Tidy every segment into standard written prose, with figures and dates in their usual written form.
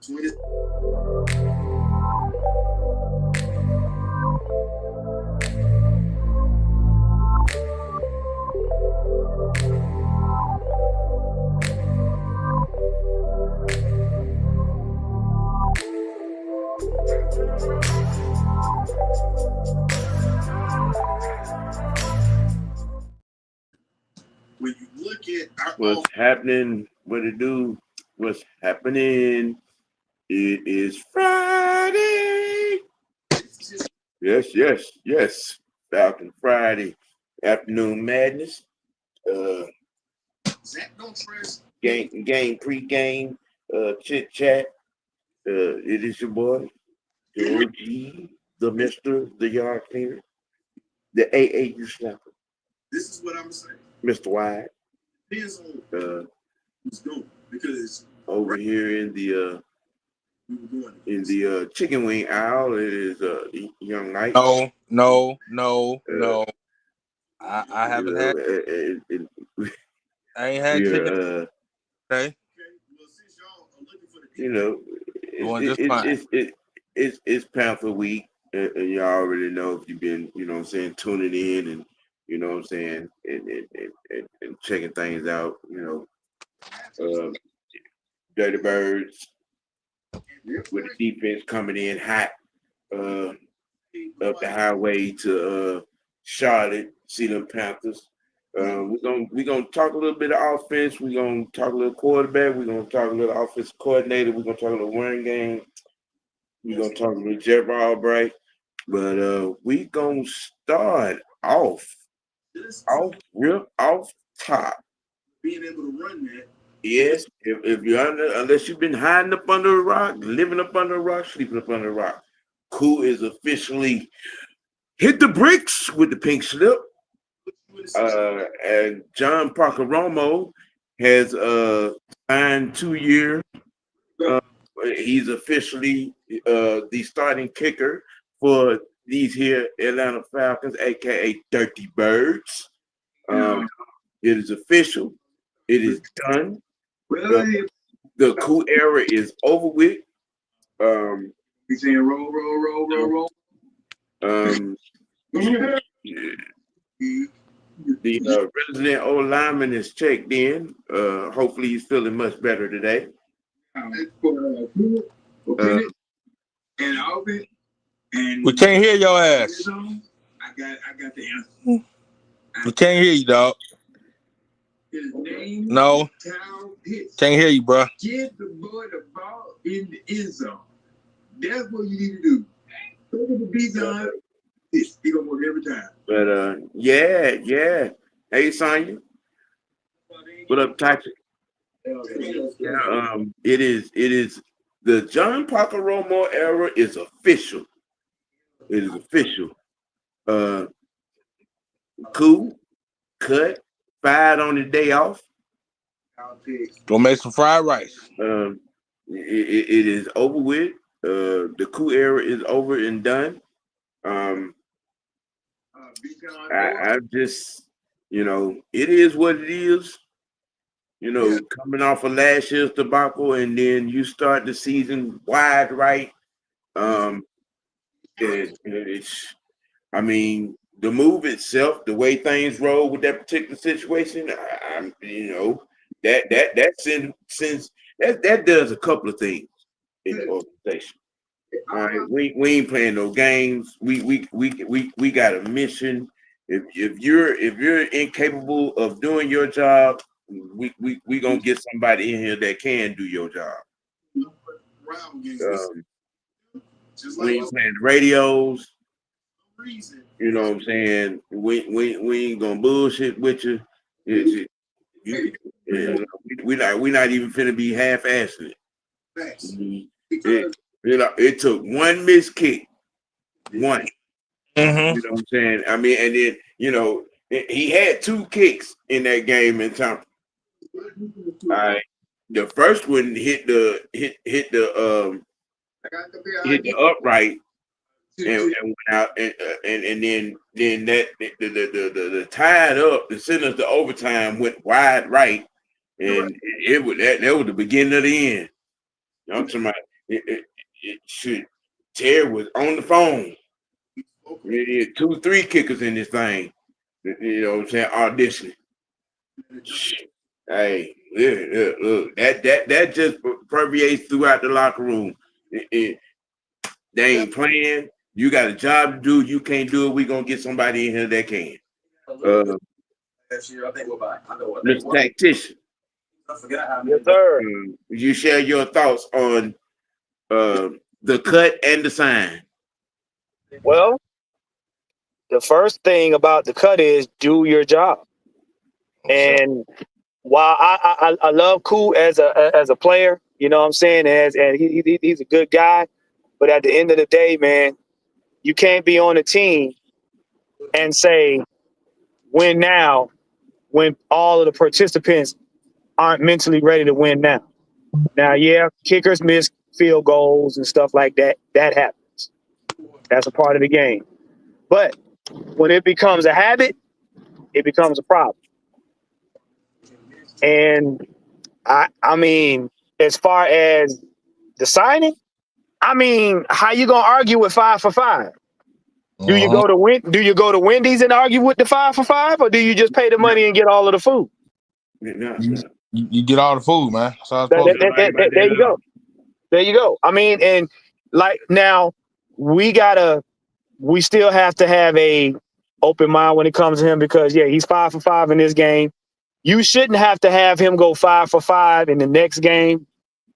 20. When you look at what's happening, what it do, what's happening, it is Friday. Yes. Falcon Friday, afternoon madness. Zach don't trust Game pre-game, chit chat. It is your boy, the OG, the Mister, the Yard Cleaner, the AAU Slapper. This is what I'm saying. Mr. Wide. Depends on who's going, because over here in the chicken wing aisle, it is Young Knight. No. I haven't had. I ain't had chicken. Okay. Well, since y'all are looking for the it's Panther week, and y'all already know if you've been, tuning in and and checking things out, Dirty Birds with the defense coming in hot up the highway to Charlotte, see them Panthers. We're gonna talk a little bit of offense. We're gonna talk a little quarterback. We're gonna talk a little offensive coordinator. We're gonna talk a little running game. We're gonna talk a little Jeff Ulbrich. But we gonna start off top. Being able to run that. Yes, if you're unless you've been hiding up under a rock, living up under a rock, sleeping up under a rock. Koo is officially hit the bricks with the pink slip. And John Parker Romo has signed 2 years. He's officially the starting kicker for these here Atlanta Falcons, aka Dirty Birds. It is official. It is done. The Koo era is over with. He's saying roll. The resident old lineman is checked in. Hopefully, he's feeling much better today. And Alvin, and we can't hear your ass. I got the answer. We can't hear you, dog. His name no. Can't hear you, bro. Get the boy the ball in the end zone. That's what you need to do. Look at the beat on. He's gonna work every time. But yeah. Hey, Sonya. What up, Toxic? Yeah, it is the John Parker Romo era is official. It is official. Koo, cut, fired on the day off. Go make some fried rice. It is over with. The Koo era is over and done. I just, it is what it is. Coming off of last year's debacle, and then you start the season wide right. I mean, the move itself, the way things roll with that particular situation, that does a couple of things in the organization. All right, we ain't playing no games. We got a mission. If you're incapable of doing your job, we gonna get somebody in here that can do your job. We ain't playing the radios. You know what I'm saying? We ain't gonna bullshit with you. We not even finna be half-assing it. It took one missed kick. One. Mm-hmm. You know what I'm saying? I mean, and then, he had 2 kicks in that game in time. All right. The first one hit the upright and went out, and then that the tied up, the sentence to overtime went wide right, and that was the beginning of the end. I'm talking about Shit, Terry was on the phone. Yeah, 2, 3 kickers in this thing. You know what I'm saying? Auditioning. Hey, look, that just permeates throughout the locker room. They ain't playing. You got a job to do. You can't do it. We gonna get somebody in here that can. Mr. Tactician. Yes, sir. You share your thoughts on the cut and the sign. Well, the first thing about the cut is do your job. And while I love Cool as a player, you know what I'm saying, and he's a good guy, but at the end of the day, man, you can't be on a team and say win now when all of the participants aren't mentally ready to win now. Now, yeah, kickers miss field goals and stuff like that. That happens. That's a part of the game. But when it becomes a habit, it becomes a problem. And I mean, as far as the signing, I mean, how you gonna argue with 5 for 5? Do you go to Wendy's and argue with the 5 for 5, or do you just pay the money and get all of the food? You get all the food, man. So There you go. There you go. I mean, and like now, we still have to have a open mind when it comes to him because yeah, he's 5 for 5 in this game. You shouldn't have to have him go 5 for 5 in the next game.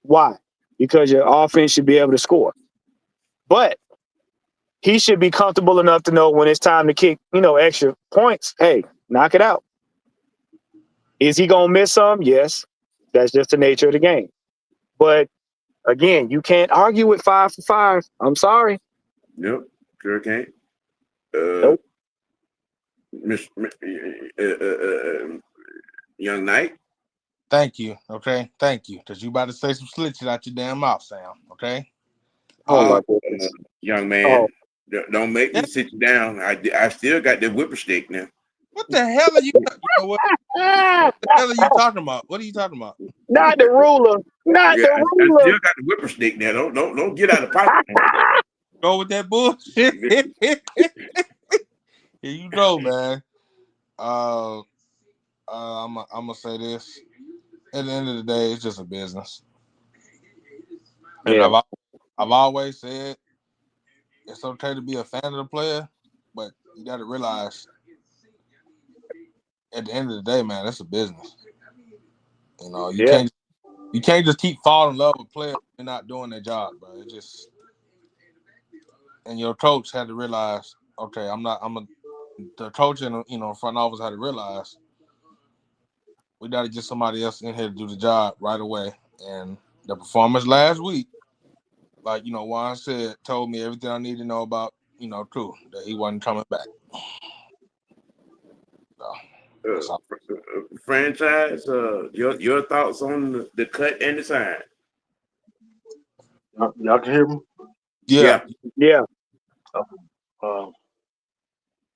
Why? Because your offense should be able to score. But he should be comfortable enough to know when it's time to kick, extra points. Hey, knock it out. Is he going to miss some? Yes. That's just the nature of the game. But again, you can't argue with 5 for 5. I'm sorry. Nope, sure can't. Nope. Young Knight. Thank you. Okay. Thank you. Because you about to say some slick shit out your damn mouth, Sam. Okay. Oh, my goodness. Young man, don't make me sit you down. I still got the whipper stick now. What the hell are you? What the hell are you talking about? What are you talking about? Not the ruler. Not the ruler. I still got the whipper stick now. Don't get out of pocket. Go with that bullshit. Here you go, man. I'm gonna say this. At the end of the day, it's just a business. And Yeah. I've always said it's okay to be a fan of the player, but you got to realize at the end of the day, man, that's a business. You can't just keep falling in love with players and not doing their job, bro. And your coach had to realize, okay, the coach and front office had to realize we got to get somebody else in here to do the job right away. And the performance last week, like Juan said, told me everything I need to know about Crew, that he wasn't coming back. So, franchise, your thoughts on the cut and the sign? Y'all can hear me? Yeah.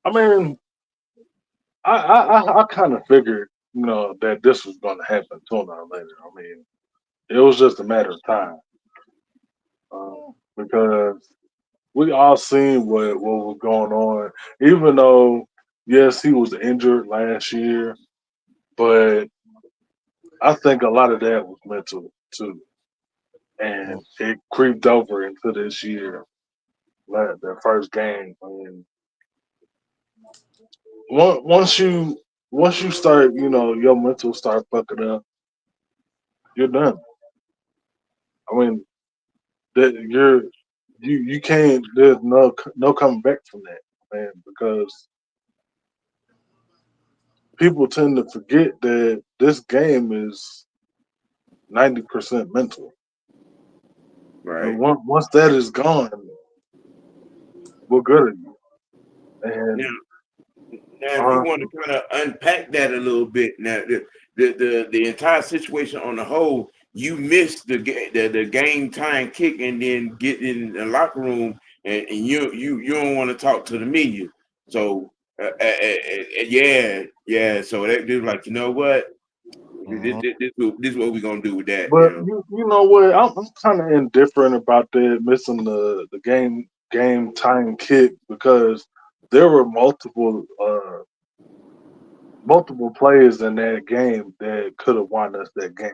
I mean, I kind of figured, that this was going to happen sooner or later. I mean, it was just a matter of time because we all seen what was going on. Even though, yes, he was injured last year, but I think a lot of that was mental too, and it creeped over into this year. That first game, I mean, once you start, your mental start fucking up, you're done. I mean, that you can't. There's no coming back from that, man, because people tend to forget that this game is 90% mental. Right. And once that is gone, what good are you? And now, if you want to kind of unpack that a little bit, now the entire situation on the whole, you missed the game time kick and then get in the locker room and you don't want to talk to the media. So yeah. So that dude like, you know what? This is what we're gonna do with that. But you know what? I'm kind of indifferent about that missing the game time kick because there were multiple players in that game that could have won us that game.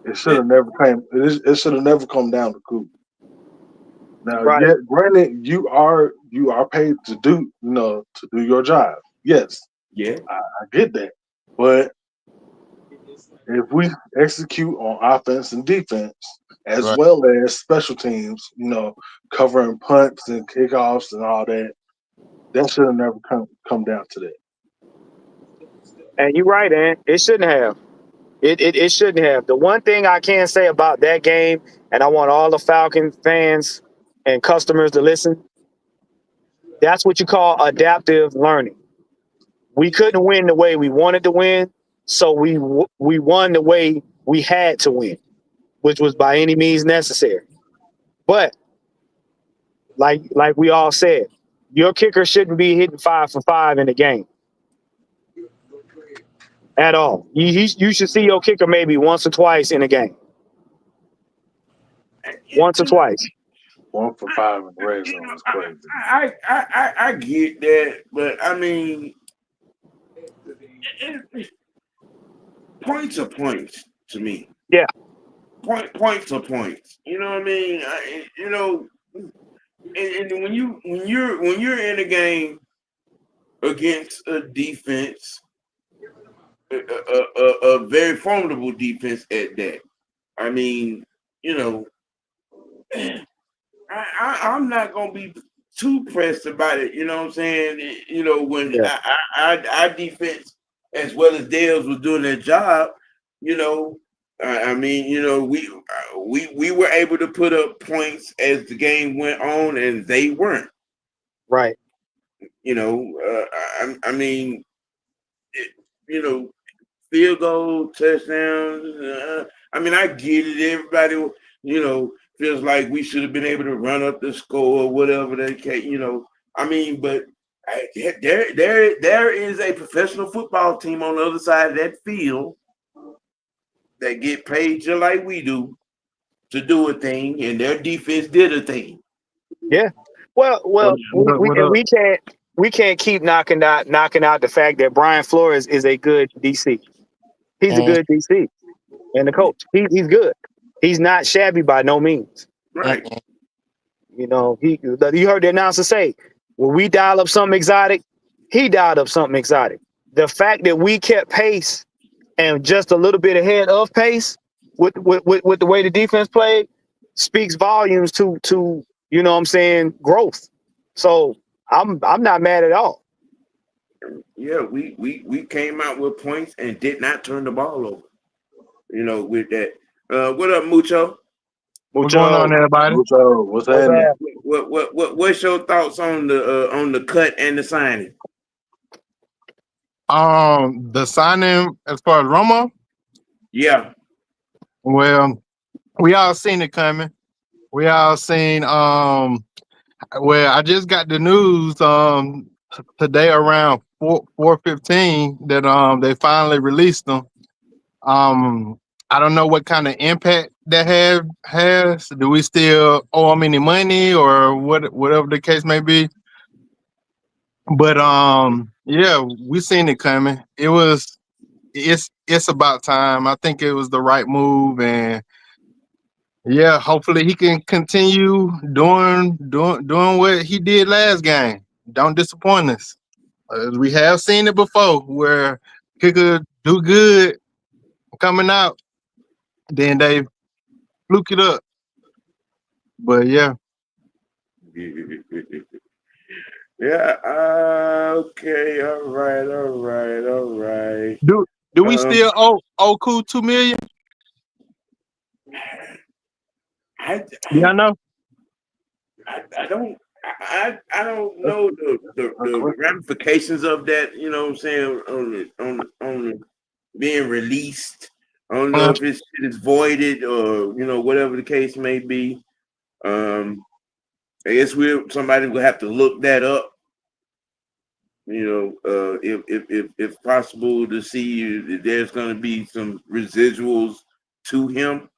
It should have never came. It should have never come down to Coop. Now, Right. yet, granted, you are paid to do your job. Yes, Yeah. I get that. But if we execute on offense and defense, as Right. well as special teams, covering punts and kickoffs and all that, that should have never come down to that. And you're right, and it shouldn't have. It shouldn't have. The one thing I can say about that game, and I want all the Falcon fans and customers to listen, that's what you call adaptive learning. We couldn't win the way we wanted to win, so we won the way we had to win, which was by any means necessary. But like we all said, your kicker shouldn't be hitting 5 for 5 in the game at all. You should see your kicker maybe once or twice in a game. Once or twice. 1 for 5 in the red zone is crazy. I get that, but I mean, points are points to me. Yeah. Points are points. You know what I mean? And when you're in a game against a defense, a very formidable defense at that. I mean, I'm not gonna be too pressed about it. You know what I'm saying? When Yeah. our defense as well as theirs was doing their job, I mean, we were able to put up points as the game went on, and they weren't. Right. I mean, field goal, touchdowns. I mean, I get it. Everybody, feels like we should have been able to run up the score or whatever they can. I mean, but there is a professional football team on the other side of that field that get paid just like we do to do a thing, and their defense did a thing. Yeah. Well, we can't keep knocking out the fact that Brian Flores is a good DC. He's a good DC and the coach. He's good. He's not shabby by no means. Right. You heard the announcer say, when we dial up something exotic, he dialed up something exotic. The fact that we kept pace and just a little bit ahead of pace with the way the defense played speaks volumes to growth. So I'm not mad at all. Yeah, we came out with points and did not turn the ball over. With that. What up, Mucho? What's going on, everybody? What's happening? What's your thoughts on the cut and the signing? The signing as far as Romo. Yeah. Well, we all seen it coming. We all seen. Well, I just got the news today around 4:15 that they finally released them. I don't know what kind of impact that has. Do we still owe them any money or whatever the case may be? But yeah, we seen it coming. It's about time. I think it was the right move, and yeah, hopefully he can continue doing what he did last game. Don't disappoint us. We have seen it before where kicker do good coming out, then they fluke it up. But yeah. Yeah. Okay. All right. Do we still owe Cool $2 million? I know. I don't know the ramifications of that. You know what I'm saying on being released. I don't know if it is voided or whatever the case may be. I guess somebody will have to look that up. if possible, to see if there's going to be some residuals to him.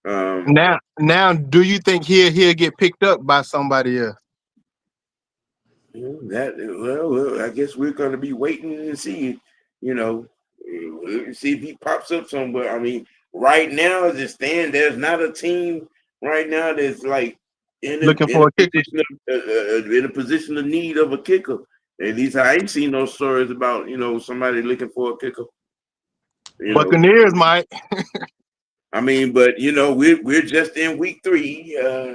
Now, do you think he'll get picked up by somebody else? I guess we're going to be waiting and see. You know, see if he pops up somewhere. I mean, right now as it stands, there's not a team right now that's like Looking for a kicker. in a position of need of a kicker. At least I ain't seen no stories about somebody looking for a kicker. Buccaneers might. I mean, but we're just in week 3.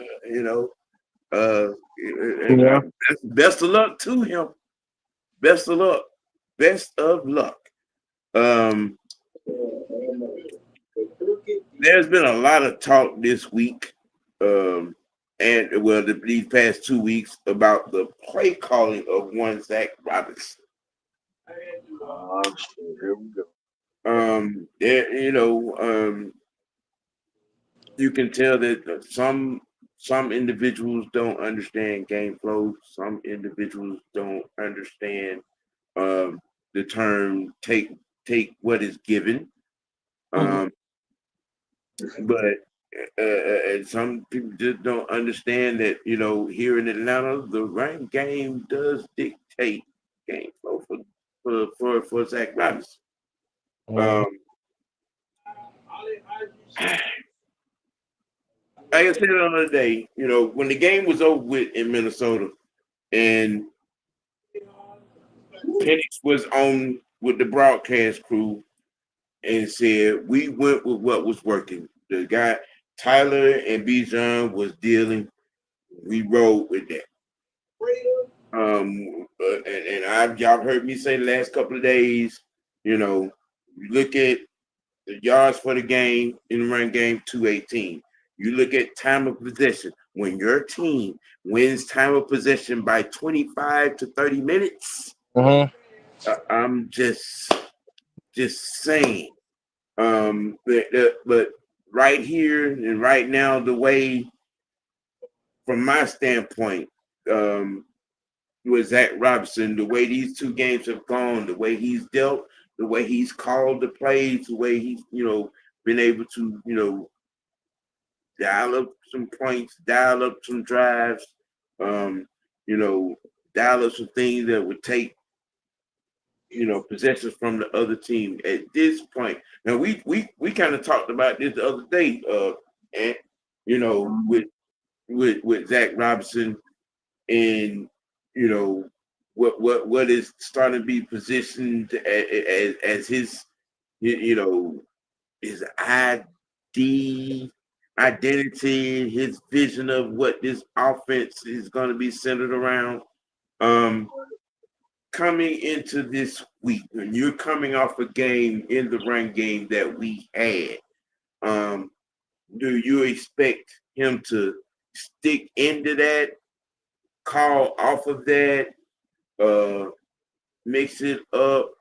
Yeah. Best of luck to him. Best of luck. Best of luck. There's been a lot of talk this week, and these past 2 weeks about the play calling of one Zach Robinson. Here we go. You can tell that some individuals don't understand game flow. Some individuals don't understand the term take what is given. But some people just don't understand that here in Atlanta the run game does dictate game flow for Zach Robinson. Like I said the other day, when the game was over with in Minnesota and Penix was on with the broadcast crew and said we went with what was working. The guy Tyler and Bijan was dealing. We rolled with that. And y'all heard me say the last couple of days. You look at the yards for the game in the run game 218. You look at time of possession. When your team wins time of possession by 25 to 30 minutes, I'm just saying. But right here and right now, the way, from my standpoint, with Zach Robinson, the way these 2 games have gone, the way he's dealt, the way he's called the plays, the way he's been able to dial up some points, dial up some drives, dial up some things that would take possessions from the other team at this point. Now we kind of talked about this the other day, and with Zach Robinson and what is starting to be positioned as his his identity, his vision of what this offense is going to be centered around. Coming into this week, when you're coming off a game in the run game that we had, do you expect him to stick into that, call off of that, mix it up,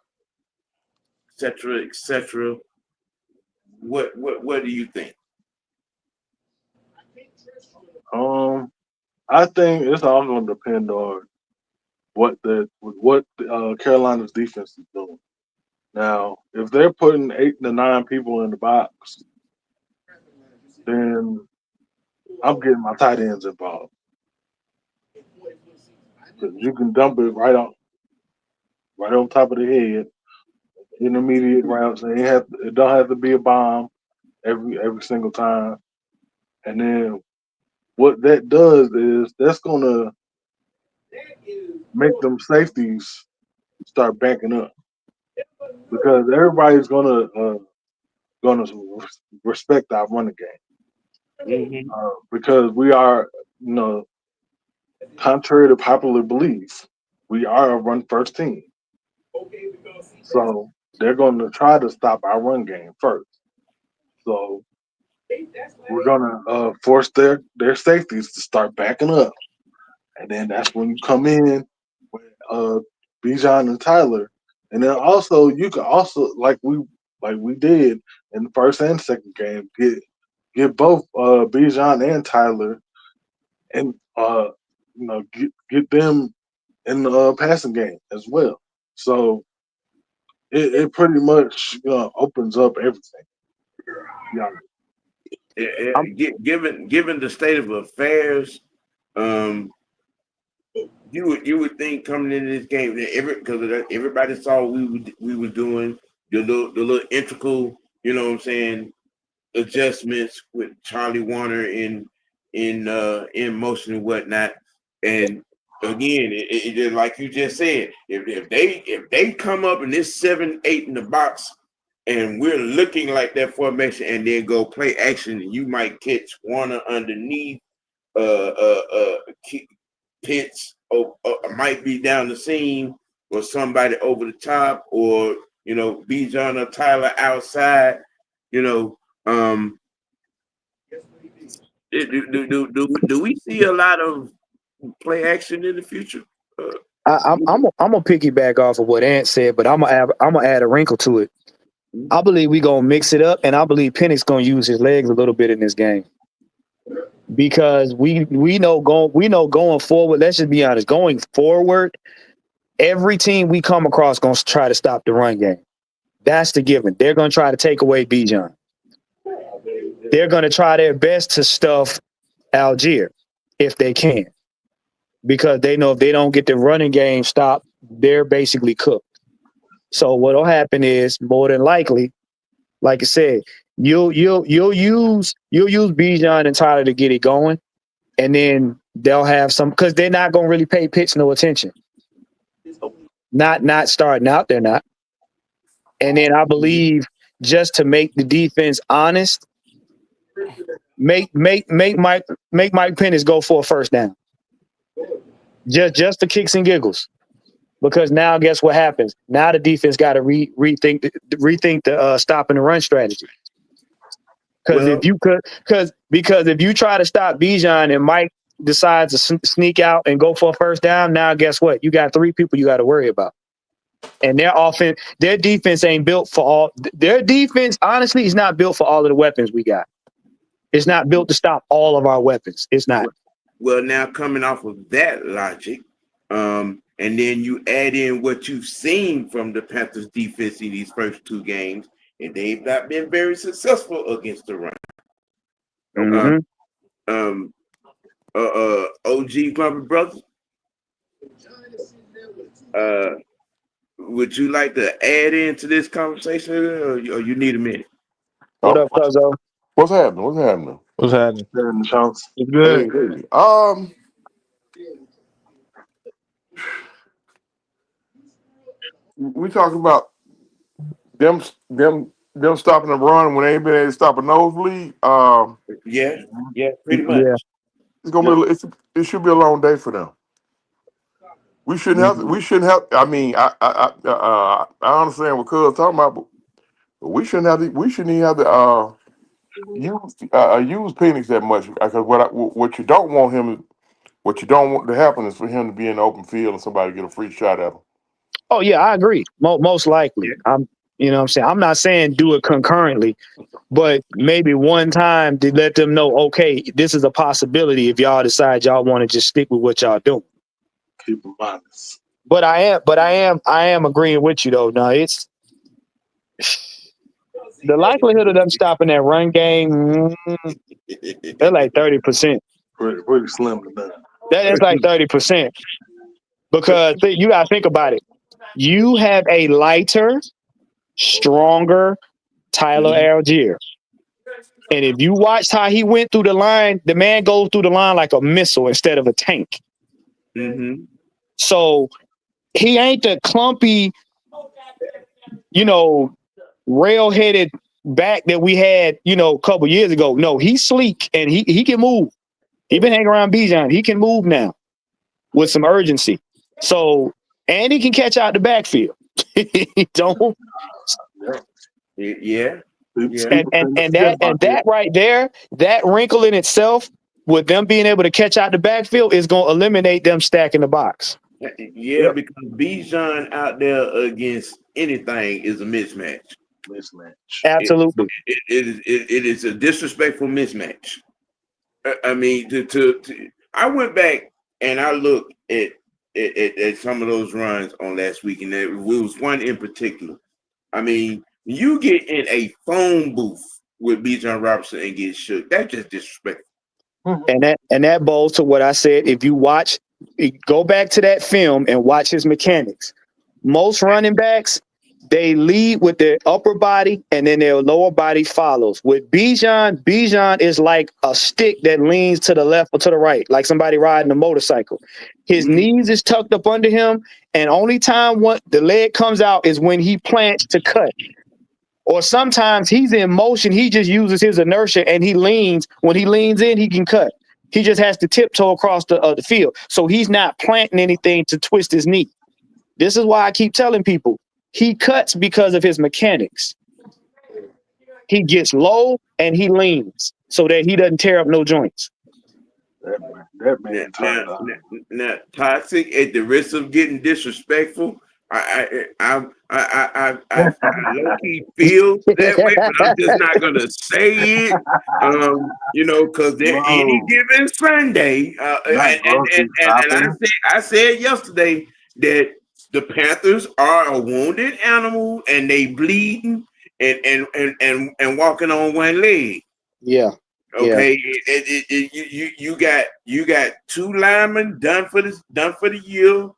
etc., etc.? What do you think? I think it's all going to depend on what Carolina's defense is doing. Now, if they're putting 8 to 9 people in the box, then I'm getting my tight ends involved. You can dump it right on top of the head, intermediate routes. And it don't have to be a bomb every single time. And then what that does is that's gonna make them safeties start backing up because everybody's gonna respect our running game because we are, contrary to popular belief, we are a run first team. So they're going to try to stop our run game first. So we're going to force their safeties to start backing up. And then that's when you come in with Bijan and Tyler. And then also you can also like we did in the first and second game, get both Bijan and Tyler and get them in the passing game as well. So it pretty much opens up everything. Yeah. Given the state of affairs, you would think coming into this game because everybody saw we were doing the little integral, you know what I'm saying, adjustments with Charlie Warner in motion and whatnot. And again, it like you just said, if they come up in this 7-8 in the box and we're looking like that formation and then go play action, and you might catch Warner underneath, Pitts might be down the seam or somebody over the top, or Bijan or Tyler outside, do we see a lot of play action in the future? I'm gonna piggyback off of what Ant said, but I'm gonna add a wrinkle to it. I believe we gonna mix it up, and I believe Penix gonna use his legs a little bit in this game because we know going forward. Let's just be honest. Going forward, every team we come across gonna try to stop the run game. That's the given. They're gonna try to take away Bijan. They're gonna try their best to stuff Algier if they can, because they know if they don't get the running game stopped, they're basically cooked. So what'll happen is, more than likely, like I said, you'll use Bijan and Tyler to get it going, and then they'll have some, because they're not gonna really pay Pitts no attention. Not starting out, they're not. And then I believe, just to make the defense honest, make Mike Penix go for a first down. Just the kicks and giggles. Because now, guess what happens? Now the defense got to rethink the stopping the run strategy. Because if you try to stop Bijan and Mike decides to sneak out and go for a first down, now guess what? You got 3 people you got to worry about. And their defense ain't built for all. Their defense, honestly, is not built for all of the weapons we got. It's not built to stop all of our weapons. It's not. Well, now coming off of that logic, and then you add in what you've seen from the Panthers defense in these first 2 games, and they've not been very successful against the run. Mm-hmm. OG Grumpy Brothers, would you like to add into this conversation, or you need a minute? What up, Cuzzo? What's happening? What's happening? Chance. It's good. Hey, we talking about them stopping the run when they ain't been able to stop a nosebleed. Yeah, pretty much. Yeah. It's gonna be. It should be a long day for them. We shouldn't have. I mean, I understand what Cuz talking about, but we shouldn't have. We shouldn't even have to use Penix that much, because what you don't want to happen is for him to be in the open field and somebody get a free shot at him. Oh yeah, I agree. Most likely. You know what I'm saying? I'm not saying do it concurrently, but maybe one time to let them know, okay, this is a possibility if y'all decide y'all want to just stick with what y'all doing. Keep them honest. But I am agreeing with you though. No, it's the likelihood of them stopping that run game, they're like 30%. Pretty slim to none. That is like 30%. Because you gotta think about it. You have a lighter, stronger Tyler Algier. And if you watched how he went through the line, the man goes through the line like a missile instead of a tank. Mm-hmm. So he ain't the clumpy, rail-headed back that we had, a couple years ago. No, he's sleek and he can move. He been hanging around Bijan. He can move now with some urgency. So, and he can catch out the backfield. Don't. Yeah. And that right there, that wrinkle in itself, with them being able to catch out the backfield, is going to eliminate them stacking the box. Yeah, because Bijan out there against anything is a mismatch. Absolutely. It is a disrespectful mismatch. I mean, I went back and I looked at at some of those runs on last week, and there was one in particular. I mean, you get in a phone booth with Bijan Robinson and get shook. That's just disrespectful. And that bows to what I said. If you go back to that film and watch his mechanics. Most running backs, they lead with their upper body and then their lower body follows. With Bijan is like a stick that leans to the left or to the right, like somebody riding a motorcycle. His knees is tucked up under him, and only time the leg comes out is when he plants to cut. Or sometimes he's in motion, he just uses his inertia and he leans. When he leans in, he can cut. He just has to tiptoe across the field. So he's not planting anything to twist his knee. This is why I keep telling people, he cuts because of his mechanics. He gets low and he leans so that he doesn't tear up no joints. That man turned up. Now, toxic at the risk of getting disrespectful. I low-key feel that way, but I'm just not gonna say it. Because any given Sunday, and I said yesterday that the Panthers are a wounded animal and they bleeding and walking on one leg. Yeah. Okay. Yeah. You got two linemen done for the year.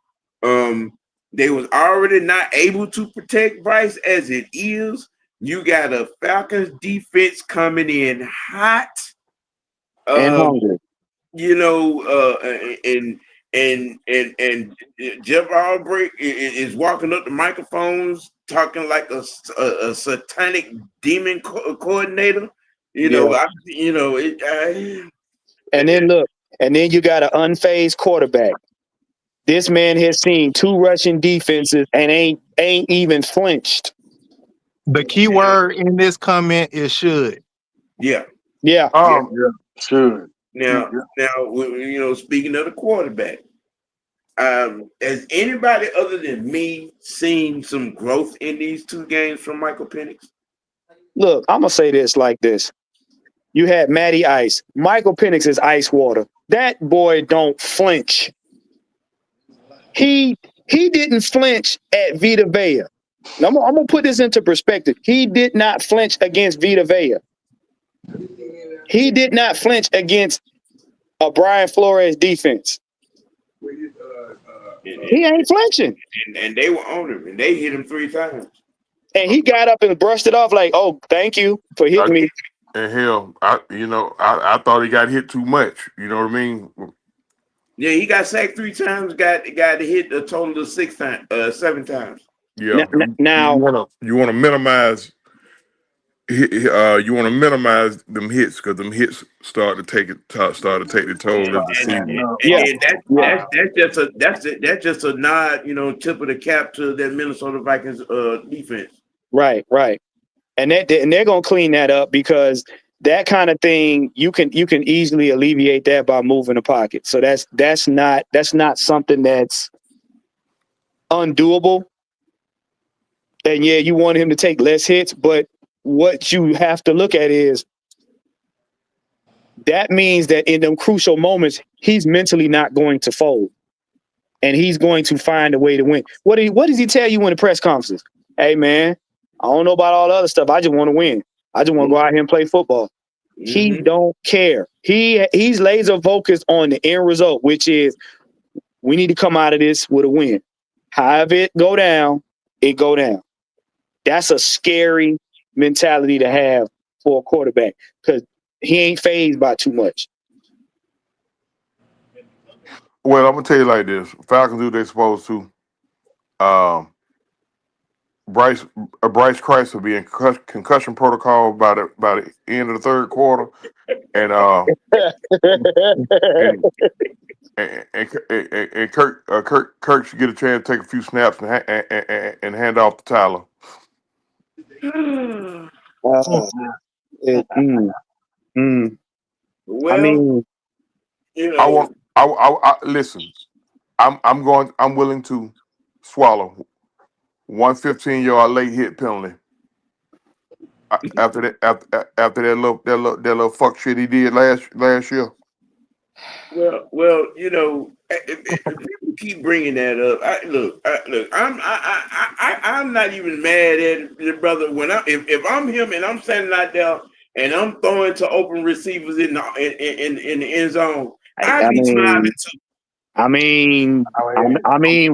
They was already not able to protect Bryce as it is. You got a Falcons defense coming in hot and hungry. And Jeff Ulbrich is walking up the microphones talking like a satanic demon coordinator. And then you got an unfazed quarterback. This man has seen two Russian defenses and ain't even flinched. The key word in this comment is should. Yeah. Should. Now, speaking of the quarterback, has anybody other than me seen some growth in these two games from Michael Penix? Look, I'm gonna say this like this. You had Matty Ice. Michael Penix is ice water. That boy don't flinch. He didn't flinch at Vita Vea. Now, I'm gonna put this into perspective. He did not flinch against Vita Vea. He did not flinch against a Brian Flores defense. He ain't flinching. And they were on him, and they hit him 3 times. And he got up and brushed it off like, "Oh, thank you for hitting me." And hell, I thought he got hit too much. You know what I mean? Yeah, he got sacked 3 times. Got hit a total of 7 times. Yeah. Now you want to minimize. You want to minimize them hits because them hits start to take the toll as the season. That's just a nod, tip of the cap to that Minnesota Vikings defense. Right. And they're gonna clean that up because that kind of thing you can easily alleviate that by moving the pocket. So that's not something that's undoable. And yeah, you want him to take less hits, but what you have to look at is that means that in them crucial moments, he's mentally not going to fold. And he's going to find a way to win. What does he tell you in the press conferences? Hey man, I don't know about all the other stuff. I just want to win. I just want to go out here and play football. Mm-hmm. He don't care. He's laser focused on the end result, which is we need to come out of this with a win. However it go down, it go down. That's a scary mentality to have for a quarterback because he ain't fazed by too much. Well, I'm gonna tell you like this: Falcons do what they're supposed to. Bryce Christ will be in concussion protocol by the end of the third quarter, and Kirk should get a chance to take a few snaps and hand off to Tyler. Well, I mean, I listen. I'm willing to swallow 115-yard late hit penalty after that little fuck shit he did last year. Well, people keep bringing that up. I'm not even mad at the brother when if I'm him and I'm standing out there and I'm throwing to open receivers in the end zone, I'd be smiling too. I mean,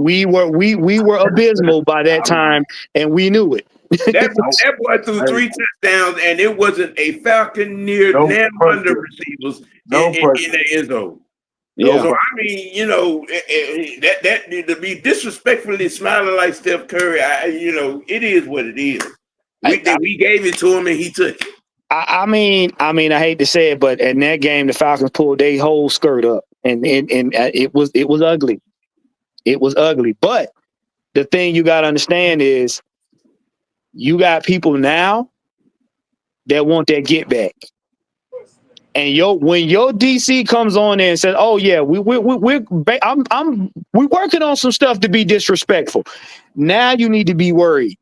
we were abysmal by that time, and we knew it. That boy threw 3 touchdowns, and it wasn't a Falcon near now under receivers in the end zone. Yeah. So I mean, that to be disrespectfully smiling like Steph Curry, it is what it is. We gave it to him, and he took it. I mean, I hate to say it, but in that game, the Falcons pulled their whole skirt up, and it was ugly. It was ugly. But the thing you got to understand is, you got people now that want that get back. And when your DC comes on there and says, "Oh yeah, we're working on some stuff to be disrespectful," now you need to be worried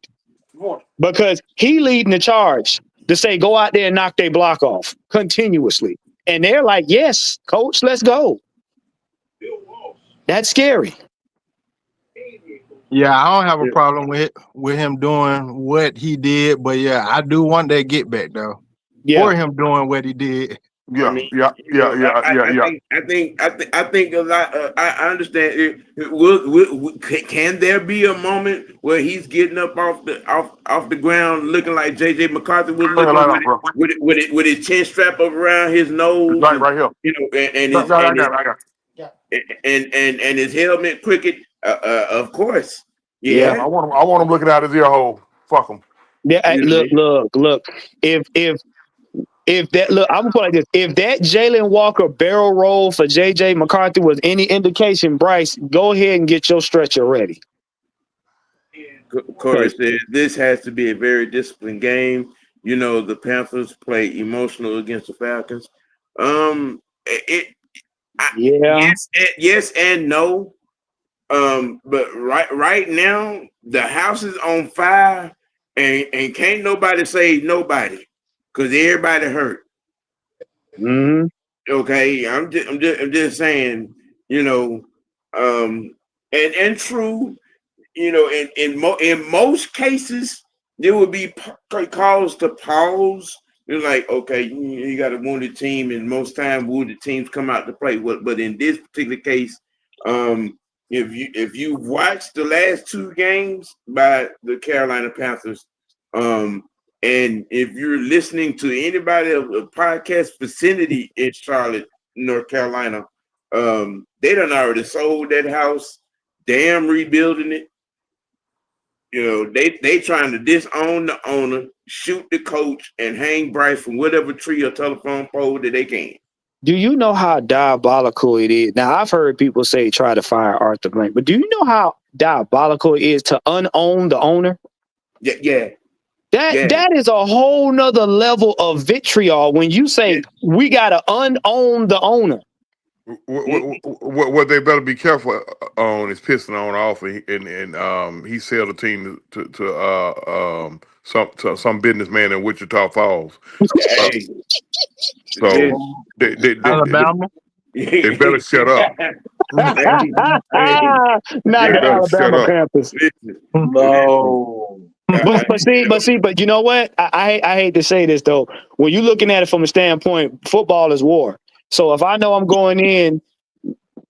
because he leading the charge to say, "Go out there and knock their block off continuously," and they're like, "Yes, coach, let's go." That's scary. Yeah, I don't have a problem with him doing what he did, but yeah, I do want that get back though. Yeah. For him doing what he did. Yeah, I mean, I think a lot. I understand. Can there be a moment where he's getting up off the ground, looking like JJ McCarthy was looking with his chin strap up around his nose, right here, and his helmet crooked? Of course, yeah. I want him looking out his ear hole. Fuck him. Yeah, look. If that I'm gonna put it like this: if that Jalen Walker barrel roll for JJ McCarthy was any indication, Bryce, go ahead and get your stretcher ready. Corey said this has to be a very disciplined game. The Panthers play emotional against the Falcons. Yes and no. But right now the house is on fire, and can't nobody save nobody. Because everybody hurt. Mm-hmm. Okay, I'm just saying, and true, in most cases there would be calls to pause. It's like, okay, you got a wounded team, and most times wounded teams come out to play. But in this particular case, if you watched the last 2 games by the Carolina Panthers, and if you're listening to anybody of a podcast vicinity in Charlotte, North Carolina, they done already sold that house, damn rebuilding it. They trying to disown the owner, shoot the coach, and hang Bryce from whatever tree or telephone pole that they can. Do you know how diabolical it is? Now, I've heard people say try to fire Arthur Blank, but do you know how diabolical it is to unown the owner? Yeah. That is a whole nother level of vitriol when you say we gotta unown the owner. What they better be careful on is pissing on off, and he sold the team to some businessman in Wichita Falls. So they Alabama. They better shut up. Not the Alabama Panthers. No. But you know what? I hate to say this though. When you're looking at it from a standpoint, football is war. So if I know I'm going in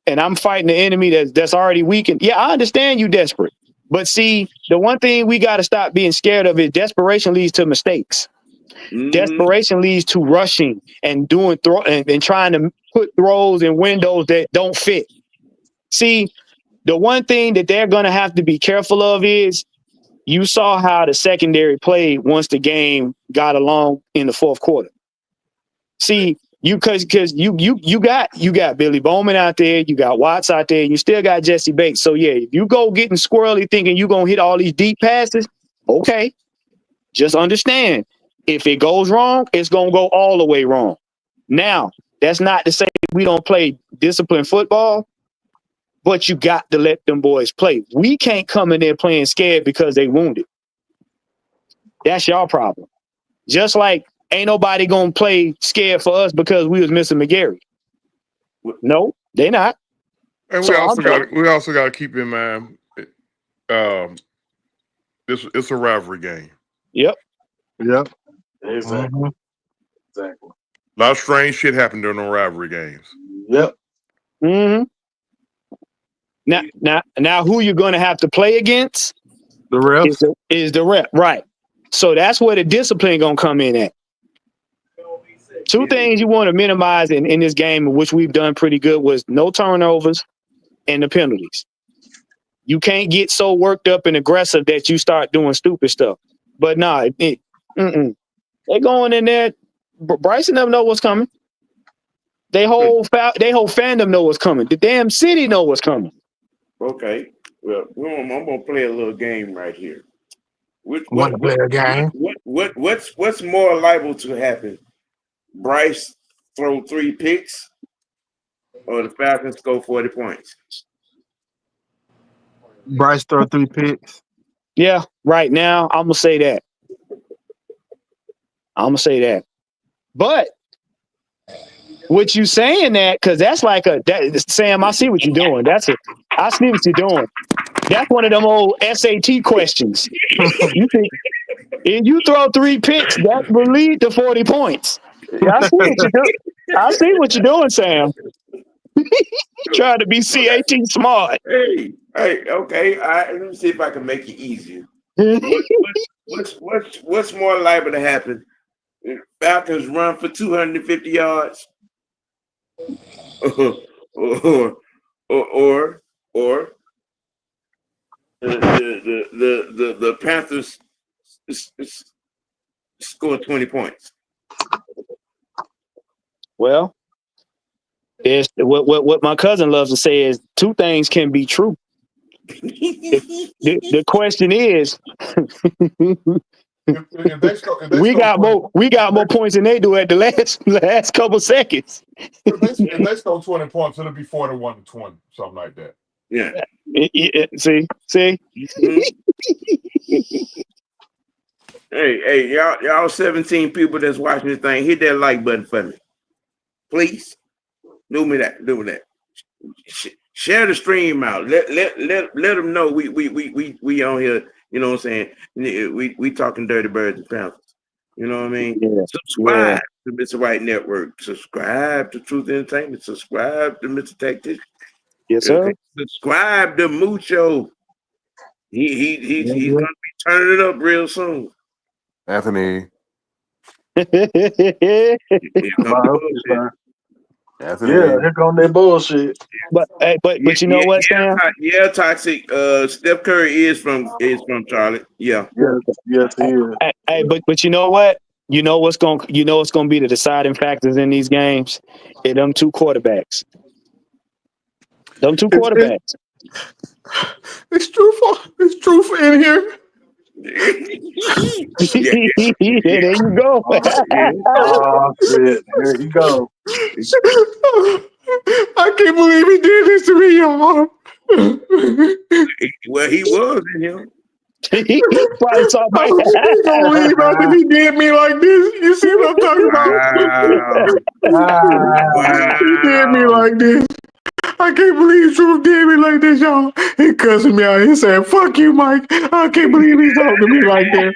and I'm fighting the enemy that's already weakened, yeah, I understand you desperate. But see, the one thing we got to stop being scared of is desperation leads to mistakes. Mm-hmm. Desperation leads to rushing and doing and trying to put throws in windows that don't fit. See, the one thing that they're going to have to be careful of is you saw how the secondary played once the game got along in the fourth quarter. See, because you got Billy Bowman out there, you got Watts out there, you still got Jesse Bates. So yeah, if you go getting squirrely thinking you're gonna hit all these deep passes, okay. Just understand, if it goes wrong, it's gonna go all the way wrong. Now, that's not to say we don't play disciplined football, but you got to let them boys play. We can't come in there playing scared because they wounded. That's your problem. Just like ain't nobody gonna play scared for us because we was missing McGarry. No, they not. And So I'm we also got to keep in mind, it's a rivalry game. yep. Yep. Exactly. Mhm. Exactly. A lot of strange shit happened during the rivalry games. Yep. Mm-hmm. Now, who you're going to have to play against The refs. is the rep, right? So that's where the discipline going to come in at. Two things you want to minimize in this game, which we've done pretty good, was no turnovers and the penalties. You can't get so worked up and aggressive that you start doing stupid stuff. But nah, they going in there. Bryson them know what's coming. They whole fandom know what's coming. The damn city know what's coming. Okay. Well, I'm gonna play a little game right here. Want to play a game? What's more liable to happen? Bryce throw 3 picks, or the Falcons score 40 points? Bryce throw 3 picks. Yeah, right now I'm gonna say that. But what you saying that, because that's like Sam, I see what you're doing. I see what you're doing. That's one of them old SAT questions. You think if you throw 3 picks, that will lead to 40 points. I see what you do. I see what you're doing, Sam. Trying to be CAT smart. Hey, okay. Let me see if I can make it easier. What's more liable to happen? Falcons run for 250 yards, or the Panthers score 20 points. Well, it's what my cousin loves to say is 2 things can be true. The question is, If they score we got more points than they do at the last couple seconds. If they score 20 points, it'll be 41-20, something like that. Yeah. See. Hey, y'all 17 people that's watching this thing, hit that like button for me, please. Do me that. Share the stream out. Let them know we on here. You know what I'm saying? We talking Dirty Birds and Panthers. You know what I mean? Yeah. Subscribe to Mr. White Network. Subscribe to Truth Entertainment. Subscribe to Mr. Tactician. Yes, sir. Okay. Subscribe to Mucho. He's gonna be turning it up real soon. Anthony. Here come that bullshit. But you know what, Sam? Yeah, Toxic. Steph Curry is from Charlotte. Yeah. Yes, he is. Hey, but you know what? You know what's gonna be the deciding factors in these games? Them 2 quarterbacks. It's true for in here. There you go. Oh shit! There you go. I can't believe he did this to me, y'all. Well, he was in here. He probably talked about You don't believe after he did me like this. You see what I'm talking about? He did me like this. I can't believe Truth did me like this, y'all. He cussing me out. He said, "Fuck you, Mike." I can't believe he's talking to me like that.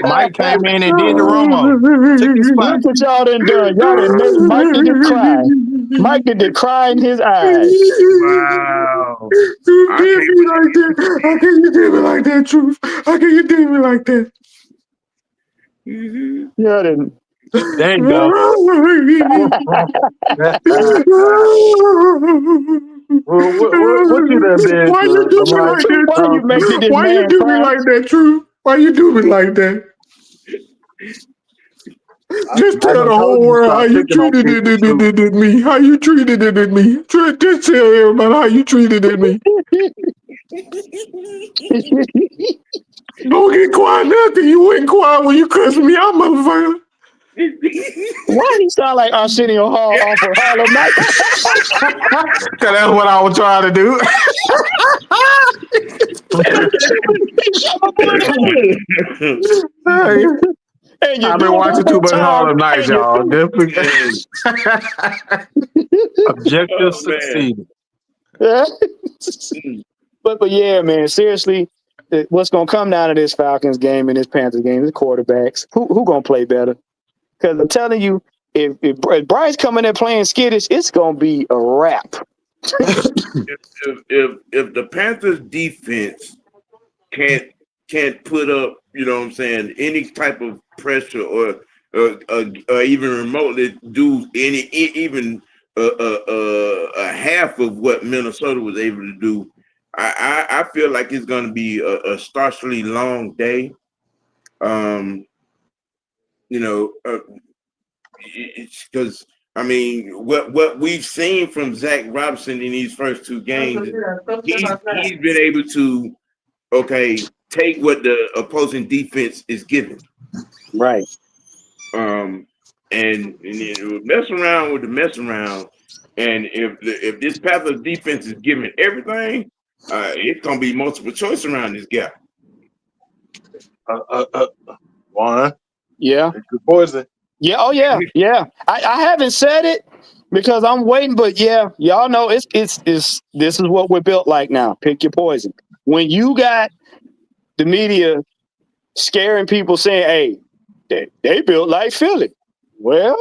Mike came in and did the Romo. Took his spot. Look what y'all done done. Y'all done made Mike did the cry. Mike did the cry in his eyes. Wow. You did me like that. How can you do me like that, Truth? How can you do me like that? Y'all done. There you go. What you done did? Why you do me like that? Why you making this Why you man do cry? me like that, Truth? Why you do me like that? Just tell the whole world how you treated it me. How you treated it me. Just tell everybody how you treated it me. Don't get quiet nothing. You wasn't quiet when you cussed me out, motherfucker. Why he sound like Arsenio Hall off of Harlem Night? Cause that's what I was trying to do. I've been watching too much Harlem Nights, y'all. Objective succeeded. But yeah, man, seriously, what's gonna come down to this Falcons game and this Panthers game is quarterbacks. Who gonna play better? Because I'm telling you, if Bryce coming in playing skittish, it's gonna be a wrap. If the Panthers defense can't put up, you know what I'm saying, any type of pressure or even remotely do even a half of what Minnesota was able to do, I feel like it's going to be a starkly long day. You know, it's because I mean, what we've seen from Zach Robinson in these first two games, he's been able to take what the opposing defense is giving. Right. And mess around with the mess around, and if this Panthers defense is giving everything, it's gonna be multiple choice around this guy. Juan, Yeah. it's your poison. Yeah. Oh yeah. Yeah. I haven't said it because I'm waiting, but yeah, y'all know it's this is what we're built like now. Pick your poison. When you got the media scaring people saying, "Hey, they built like Philly." Well,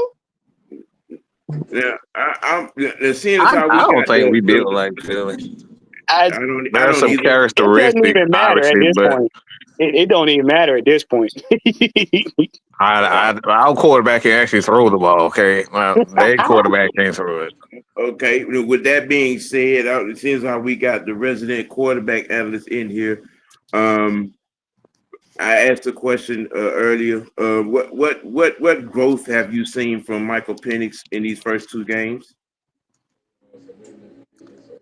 Yeah, I'm seeing I how we don't got think we built like Philly. I There's don't some either. it doesn't characteristics, even matter at obviously, this but point. It don't even matter at this point. our quarterback can actually throw the ball. Okay, well, their quarterback can't throw it. Okay, with that being said, it seems how we got the resident quarterback analyst in here. I asked a question earlier. What growth have you seen from Michael Penix in these first two games?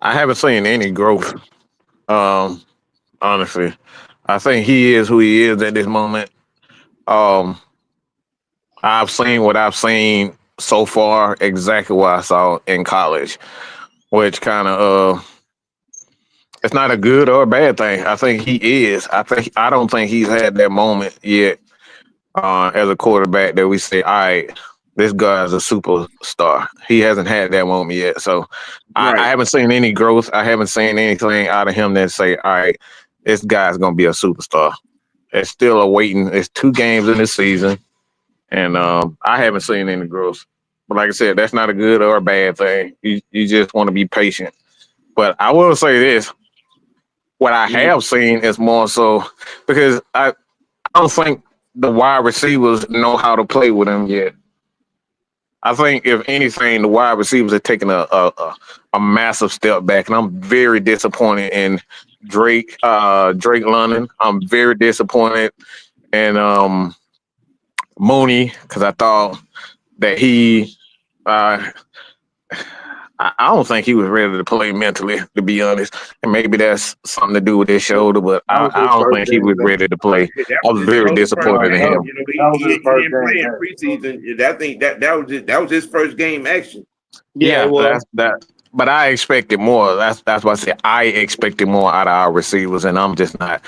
I haven't seen any growth. Honestly, I think he is who he is at this moment. Um, I've seen what I've seen so far, exactly what I saw in college, which kind of it's not a good or a bad thing. I think he is. I don't think he's had that moment yet as a quarterback that we say, all right, this guy's a superstar. He hasn't had that moment yet. So Right. I haven't seen any growth. I haven't seen anything out of him that say, all right, this guy's gonna be a superstar. It's still awaiting. It's 2 games in this season, and I haven't seen any growth. But like I said, that's not a good or a bad thing. You just want to be patient. But I will say this. What I have seen is more so because I don't think the wide receivers know how to play with him yet. I think if anything, the wide receivers are taking a massive step back, and I'm very disappointed in Drake London. I'm very disappointed in Mooney because I thought that he. I don't think he was ready to play mentally, to be honest. And maybe that's something to do with his shoulder, but That was his I don't first think he game was back. ready to play. That I was very his first disappointed in game. him. You know, That was he his first didn't play in game preseason. I think that was his first game action. Yeah, it was. That's that. But I expected more. That's why I said I expected more out of our receivers, and I'm just not.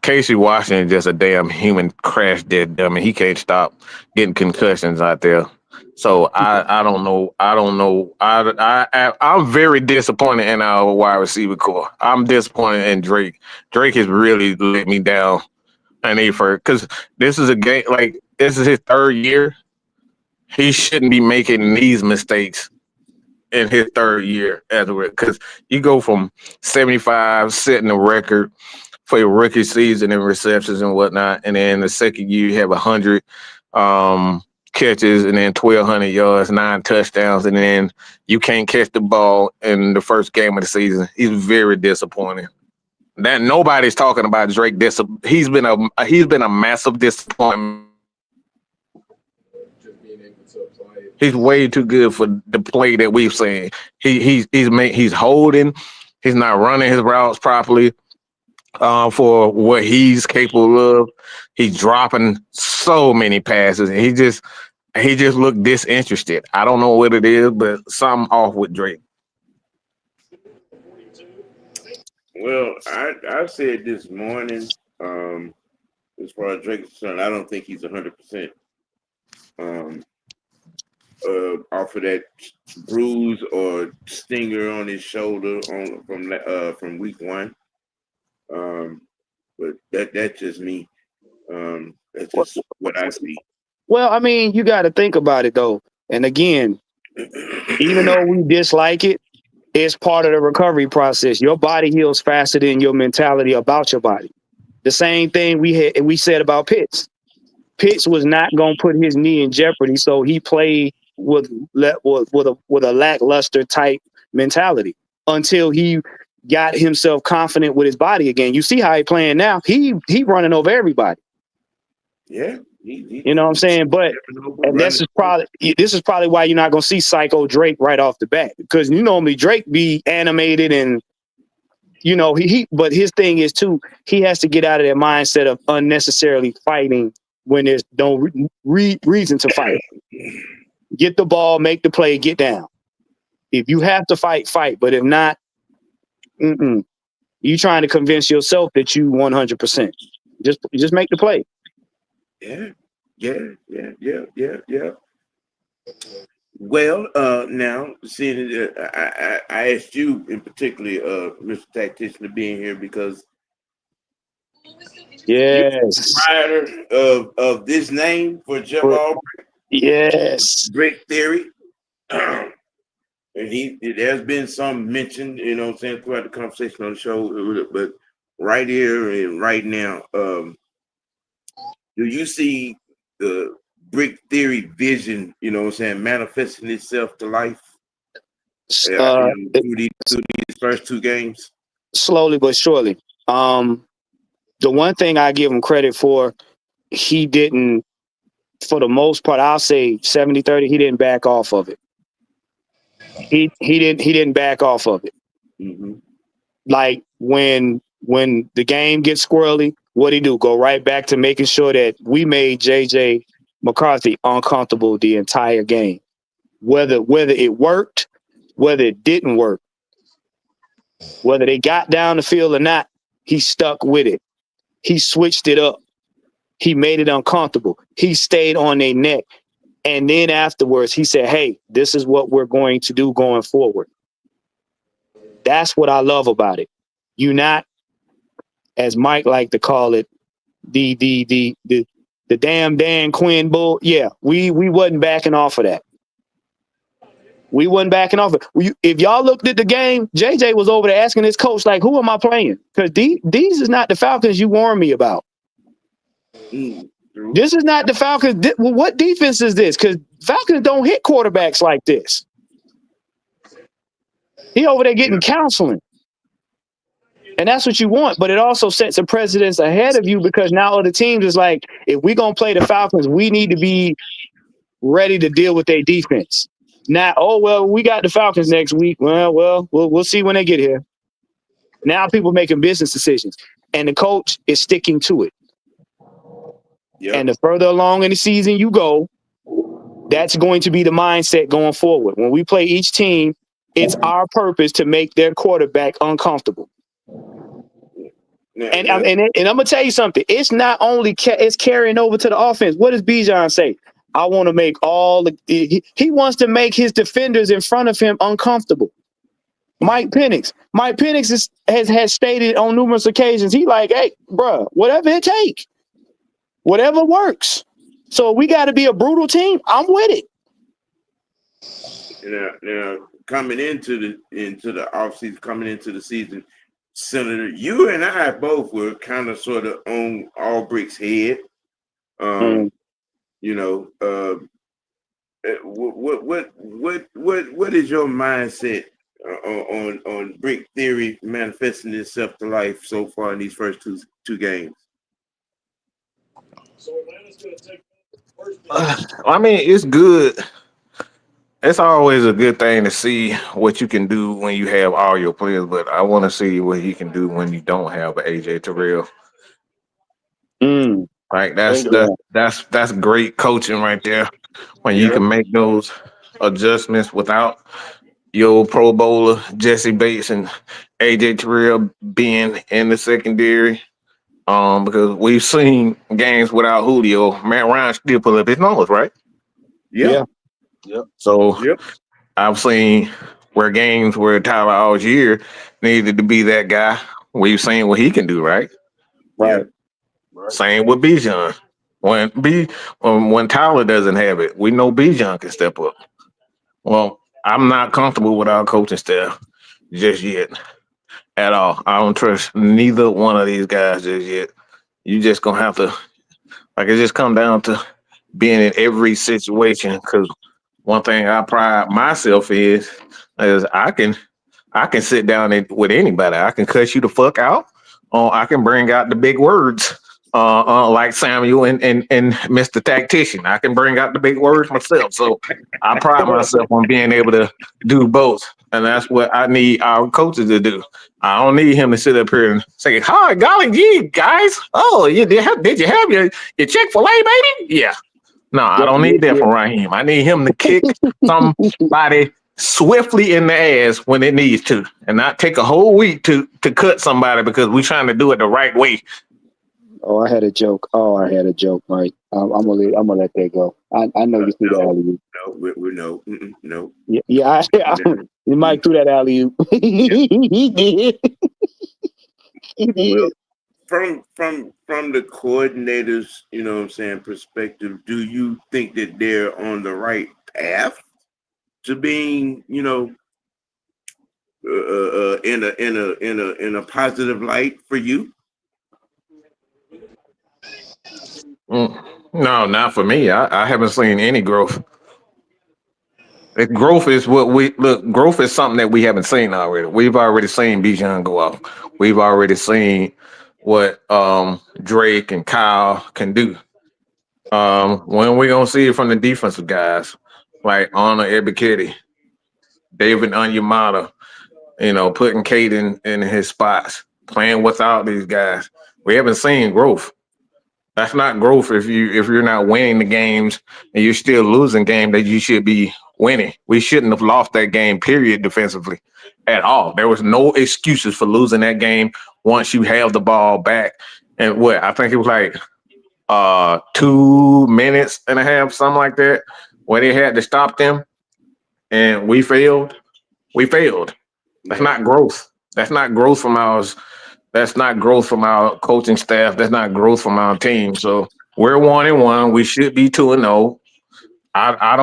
Casey Washington is just a damn human crash dead dummy. He can't stop getting concussions out there. So I don't know. I'm very disappointed in our wide receiver core. I'm disappointed in Drake. Drake has really let me down. And because this is a game like this is his 3rd year. He shouldn't be making these mistakes in his 3rd year as a because you go from 75 setting the record for your rookie season in receptions and whatnot, and then the second year you have 100 catches and then 1,200 yards, 9 touchdowns, and then you can't catch the ball in the first game of the season. He's very disappointing. That nobody's talking about Drake. He's been a massive disappointment. He's way too good for the play that we've seen. He's holding. He's not running his routes properly for what he's capable of. He's dropping so many passes. And he just looked disinterested. I don't know what it is, but something off with Drake. Well, I said this morning, as far as Drake's concerned, I don't think he's 100%. off of that bruise or stinger on his shoulder from week 1. But that's just me. That's just what I see. Well, I mean, you got to think about it though. And again, even though we dislike it, it's part of the recovery process. Your body heals faster than your mentality about your body. The same thing we said about Pitts. Pitts was not going to put his knee in jeopardy, so he played with a lackluster type mentality until he got himself confident with his body again. You see how he playing now? He running over everybody. Yeah, you know what I'm saying? But and this is probably why you're not going to see Psycho Drake right off the bat, because you normally Drake be animated and but his thing is too, he has to get out of that mindset of unnecessarily fighting when there's no reason to fight. Get the ball, make the play, get down. If you have to fight, fight. But if not, you trying to convince yourself that you 100%. Just make the play. Yeah. Well, now seeing I asked you in particular, Mr. Tactician, to be in here because yes, you're of this name for Jeff Ulbrich. Yes, Brick Theory. And there's been some mention, throughout the conversation on the show, but right here and right now, do you see the Brick Theory vision, manifesting itself to life through these first 2 games? Slowly but surely. The one thing I give him credit for, he didn't, for the most part, I'll say 70-30, he didn't back off of it. He didn't back off of it. Mm-hmm. Like when the game gets squirrely, what'd he do? Go right back to making sure that we made JJ McCarthy uncomfortable the entire game. Whether it worked, whether it didn't work, whether they got down the field or not, he stuck with it. He switched it up. He made it uncomfortable. He stayed on their neck. And then afterwards, he said, hey, this is what we're going to do going forward. That's what I love about it. You're not, as Mike liked to call it, the damn Dan Quinn bull. Yeah, we wasn't backing off of that. We wasn't backing off of it. If y'all looked at the game, JJ was over there asking his coach, like, who am I playing? Because these is not the Falcons you warned me about. This is not the Falcons. What defense is this? Because Falcons don't hit quarterbacks like this. He over there getting counseling. And that's what you want. But it also sets a precedence ahead of you, because now other teams is like, if we're going to play the Falcons, we need to be ready to deal with their defense. Now, we got the Falcons next week. Well, we'll see when they get here. Now people making business decisions. And the coach is sticking to it. Yep. And the further along in the season you go, that's going to be the mindset going forward. When we play each team, it's our purpose to make their quarterback uncomfortable. And I'm gonna tell you something. It's not only it's carrying over to the offense. What does Bijan say? I want to make he wants to make his defenders in front of him uncomfortable. Mike Penix has stated on numerous occasions. He like, hey, bro, whatever it takes. Whatever works. So we got to be a brutal team. I'm with it. Now coming into the offseason, coming into the season, Senator, you and I both were kind of sort of on Ulbrich's head. What is your mindset on Brick Theory manifesting itself to life so far in these first two games? I mean, it's good. It's always a good thing to see what you can do when you have all your players, but I want to see what he can do when you don't have an AJ Terrell. Like that's great coaching right there. When you can make those adjustments without your Pro Bowler Jesse Bates and AJ Terrell being in the secondary. Because we've seen games without Julio, Matt Ryan still pull up his numbers, right? Yeah. Yep. So Yep. I've seen where games where Tyler Algier needed to be that guy. We've seen what he can do, right? Right. Right. Same with Bijan. When Tyler doesn't have it, we know Bijan can step up. Well, I'm not comfortable with our coaching staff just yet at all. I don't trust neither one of these guys just yet. You just gonna have to it just come down to being in every situation. Because one thing I pride myself is I can sit down with anybody. I can cuss you the fuck out, or I can bring out the big words, like Samuel and Mr. Tactician. I can bring out the big words myself. So I pride myself on being able to do both, and that's what I need our coaches to do. I don't need him to sit up here and say, "Hi, golly gee, guys. Oh, did you have your Chick-fil-A, baby? Yeah." No, I don't need that from Raheem. I need him to kick somebody swiftly in the ass when it needs to, and not take a whole week to cut somebody because we're trying to do it the right way. Oh, I had a joke. Mike. I'm gonna let that go. I know you threw the alley oop. No, no. Yeah. Mike threw that alley oop. He did. He did. Well, from the coordinators, you know what I'm saying, perspective, do you think that they're on the right path to being, in a positive light for you? No, not for me. I haven't seen any growth. Growth is growth is something that we haven't seen already. We've already seen Bijan go off. We've already seen what Drake and Kyle can do. When are we gonna see it from the defensive guys like Arnold Ebiketie, David Onyemata, putting Caden in his spots, playing without these guys? We haven't seen growth. That's not growth if you're not winning the games and you're still losing game that you should be winning. We shouldn't have lost that game, period, defensively at all. There was no excuses for losing that game once you have the ball back. And I think it was like 2 minutes and a half, something like that, where they had to stop them, and we failed. That's not growth. That's not growth from ours. That's not growth from our coaching staff. That's not growth from our team. So we're 1-1. We should be 2-0. I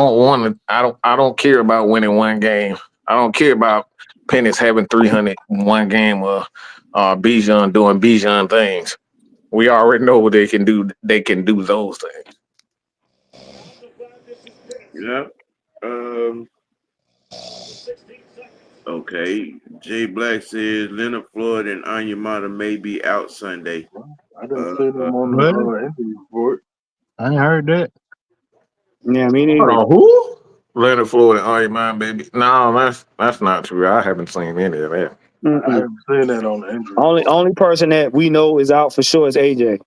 don't care about winning one game. I don't care about Pennis having 300 one game or Bijan doing Bijan things. We already know what they can do. They can do those things. Yeah. Okay. Jay Black says Leonard Floyd and Onyemata may be out Sunday. I didn't see them on the injury report. I ain't heard that. Yeah, me neither. Hold on, who? Leonard Floyd and Onyemata, baby. No, that's not true. I haven't seen any of that. I haven't seen that on the injury report. Only person that we know is out for sure is AJ.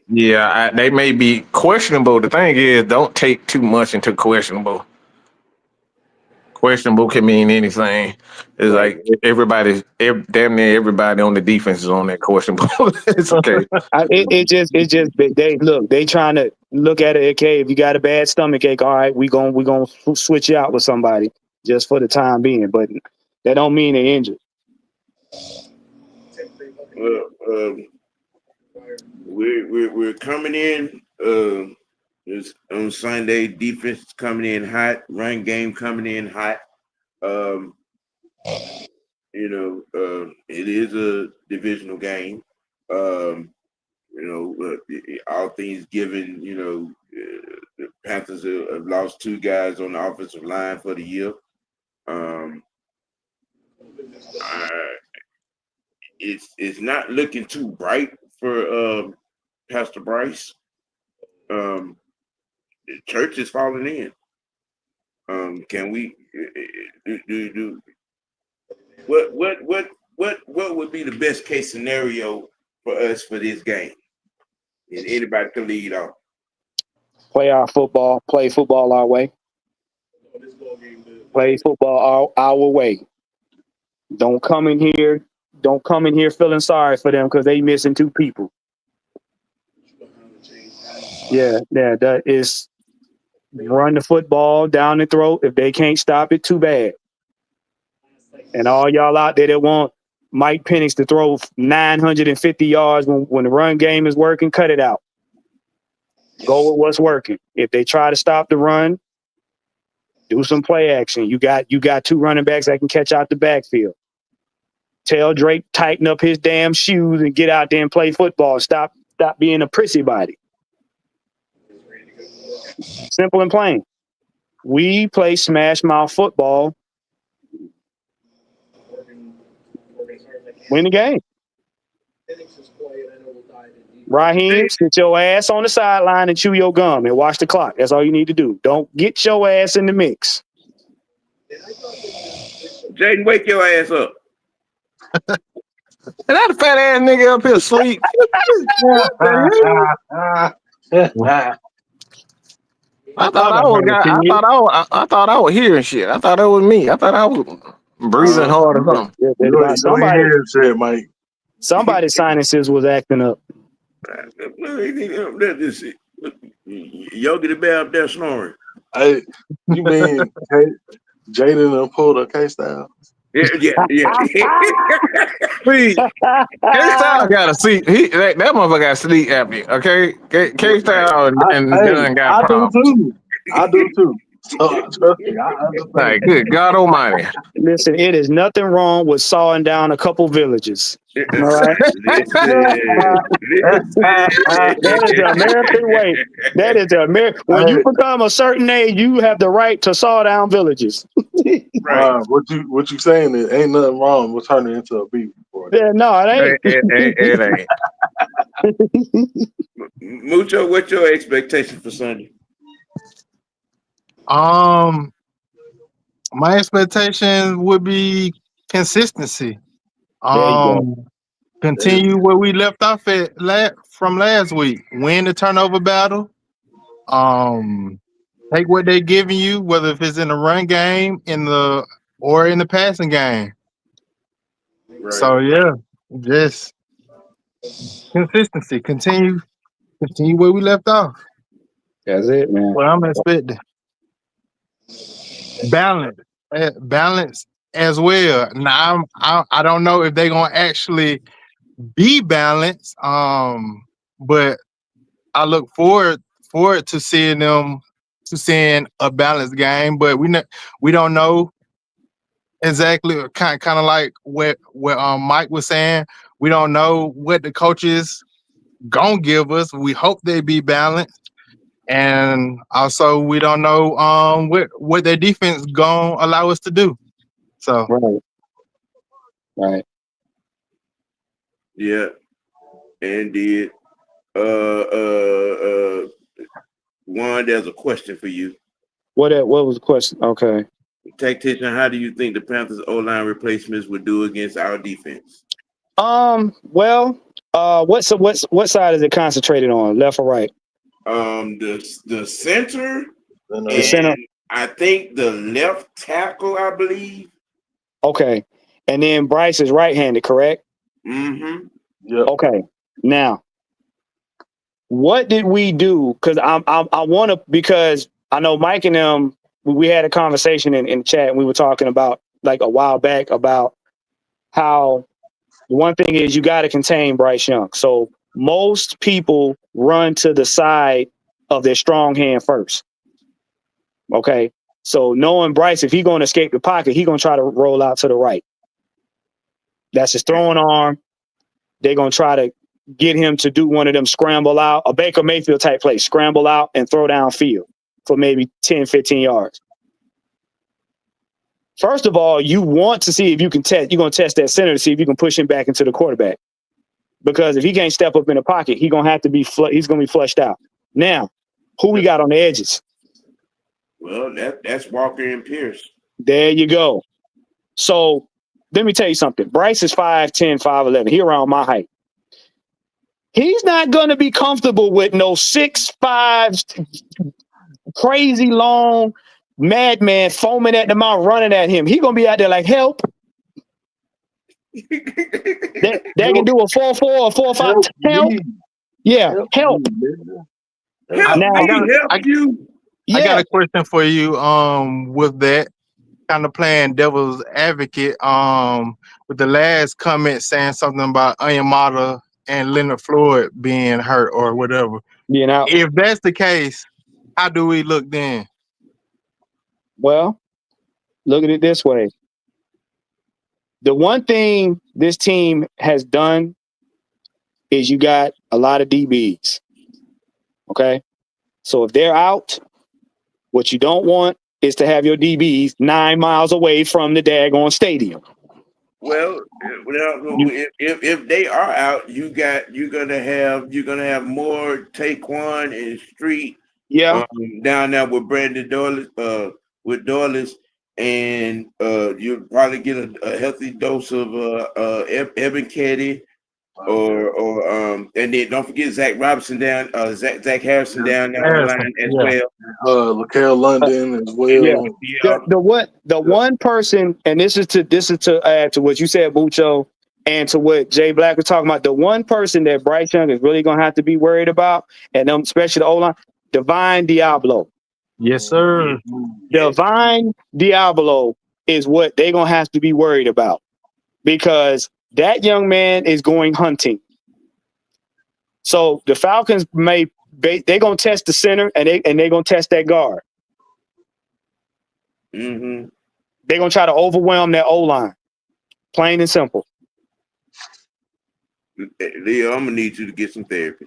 Yeah, they may be questionable. The thing is, don't take too much into questionable. Questionable can mean anything. It's like damn near everybody on the defense is on that questionable. It's okay. It just they trying to look at it. Okay, if you got a bad stomach ache, all right, we gonna switch you out with somebody just for the time being, but that don't mean they're injured. Well, we're coming in on Sunday. Defense coming in hot. Run game coming in hot. It is a divisional game. All things given, the Panthers have lost 2 guys on the offensive line for the year. It's not looking too bright for Pastor Bryce. The church is falling in. Can we do what would be the best case scenario for us for this game? And anybody can lead off. Play football our way. Play football our way. Don't come in here feeling sorry for them because they missing 2 people. Yeah, that is run the football down the throat. If they can't stop it, too bad. And all y'all out there that want Mike Penix to throw 950 yards when the run game is working, cut it out. Go with what's working. If they try to stop the run, do some play action. You got 2 running backs that can catch out the backfield. Tell Drake tighten up his damn shoes and get out there and play football. Stop being a prissy body. Simple and plain. We play smash mouth football. Win the game. Raheem, sit your ass on the sideline and chew your gum and watch the clock. That's all you need to do. Don't get your ass in the mix. Jaden, wake your ass up. And that fat ass nigga up here asleep. I thought I was hearing shit. I thought that was me. I thought I was breathing hard or something. Somebody's sinuses was acting up. Yogi the Bear up there snoring. Hey, you mean Jaden pulled a K-Style? Yeah. Please, K-Style got a seat. That motherfucker got sleep apnea. Okay, K-Style and Dylan got problems. I do too. So trust me, I understand. Like, good God Almighty! Listen, it is nothing wrong with sawing down a couple villages. All right, that is the American way. That is the American. When you become a certain age, you have the right to saw down villages. Right. What you saying is ain't nothing wrong with turning into a beef. Yeah, no, it ain't. It ain't. Mucho, what's your expectation for Sunday? My expectation would be consistency. Continue where we left off at from last week. Win the turnover battle. Take what they're giving you, whether if it's in the run game, or in the passing game. Right. So yeah, just consistency. Continue where we left off. That's it, man. What I'm expecting. Balance as well. Now I don't know if they're gonna actually be balanced. But I look forward to seeing a balanced game. But we don't know exactly. Kind of like what Mike was saying. We don't know what the coaches gonna give us. We hope they be balanced. And also, we don't know what their defense gonna allow us to do. So, right. Yeah, indeed. Juan, there's a question for you. What was the question? Okay. Tactician, how do you think the Panthers O-line replacements would do against our defense? Well, what side is it concentrated on? Left or right? The center, the center. I think the left tackle, I believe. Okay, and then Bryce is right-handed, correct? Mm-hmm. Yeah. Okay. Now, what did we do? Because I want to, because I know Mike and them. We had a conversation in the chat, and we were talking about like a while back about how one thing is you got to contain Bryce Young. So most people run to the side of their strong hand first. Okay. So knowing Bryce, if he's going to escape the pocket, he's going to try to roll out to the right. That's his throwing arm. They're going to try to get him to do one of them scramble out, a Baker Mayfield type play, scramble out and throw downfield for maybe 10, 15 yards. First of all, you want to see if you can test, you're going to test that center to see if you can push him back into the quarterback. Because if he can't step up in the pocket, he's going to have to be he's going to be flushed out. Now, who we got on the edges? Well, that's Walker and Pierce. There you go. So let me tell you something. Bryce is 5'10", 5'11". He around my height. He's not going to be comfortable with no 6'5", crazy long madman foaming at the mouth, running at him. He's going to be out there like, help. They can do a 4-4 or 4-5. Help. Yeah, help. Help now, me, help you. I got Yeah, a question for you. With that kind of playing devil's advocate. With the last comment saying something about Onyemata and Leonard Floyd being hurt or whatever. being out. If that's the case, how do we look then? Well, look at it this way. The one thing this team has done is you got a lot of DBs. Okay. So if they're out, what you don't want is to have your DBs 9 miles away from the daggone stadium. Well, if they are out, you're gonna have more Taquan and Street Yeah. down there with Brandon Doyless, and you'll probably get a healthy dose of Evan Keddy, or and then don't forget Zach Robinson Zach Harrison down there on the line as well. LaCale London as well. Yeah. The one person, and this is to add to what you said, Bucho, and to what Jay Black was talking about. The one person that Bryce Young is really gonna have to be worried about, and especially the O-line, Divine Diablo. Yes, sir. Divine Diablo is what they're gonna have to be worried about, because that young man is going hunting. So the Falcons they're gonna test the center, and they're gonna test that guard. Mm-hmm. They're gonna try to overwhelm that O-line. Plain and simple. Leo, I'm gonna need you to get some therapy.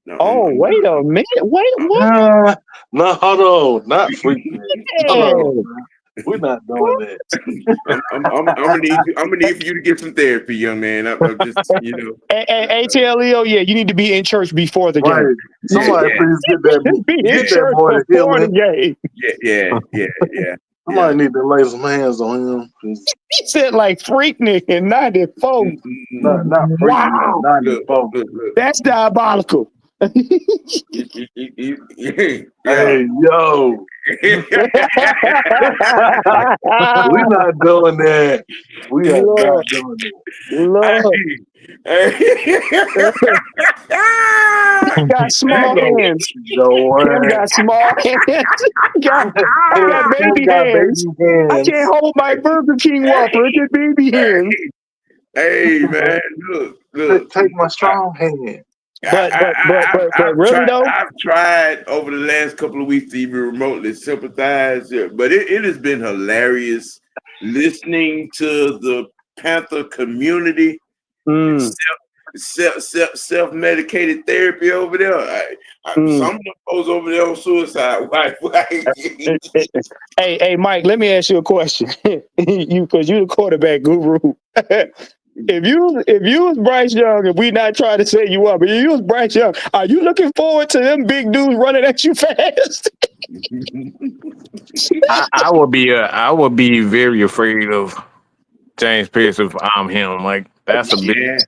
No, Wait a minute. Wait, what? No, hold on. Not freaking. Hold on. We're not doing that. I'm gonna need for you to get some therapy, young man. I'm just, Hey, tell Leo, you need to be in church before the Right. game. Somebody please get that. Be in Get church that boy to before the healing. game. Yeah. Somebody need to lay some hands on him. He said like Freaknik in 94. Not Wow. freaking 94. Look. That's diabolical. Hey, yo. We're not doing that. We are not doing that. Lord. He got small hands. Kim got small hands. got baby hands. I can't hold my Burger King Whopper. It's baby hands. Hey, man, look. Take my strong hand. But really though, I've tried over the last couple of weeks to even remotely sympathize, but it has been hilarious listening to the Panther community self-medicated therapy over there. Some of them folks over there on suicide. Hey, Mike, let me ask you a question. Because you're the quarterback guru. If you was Bryce Young, and we not trying to set you up, but if you was Bryce Young, are you looking forward to them big dudes running at you fast? I would be very afraid of James Pierce if I'm him. Like, that's a big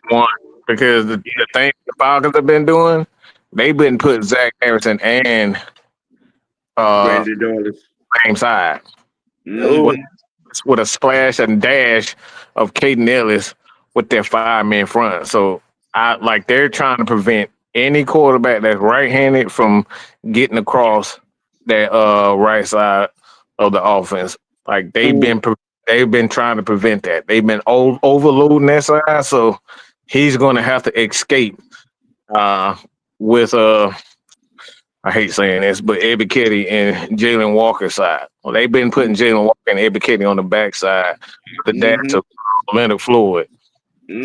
one, because the thing the Falcons have been doing, they've been putting Zach Harrison and Brandon Doyless same side. With a splash and dash of Caden Ellis with their 5-man front. So they're trying to prevent any quarterback that's right-handed from getting across that right side of the offense. Like, they've been trying to prevent that. They've been overloading that side, so he's going to have to escape with I hate saying this, but Ebiketie and Jalen Walker's side. Well, they've been putting Jalen Walker and Ebiketie on the backside with the dash of Leonard Floyd.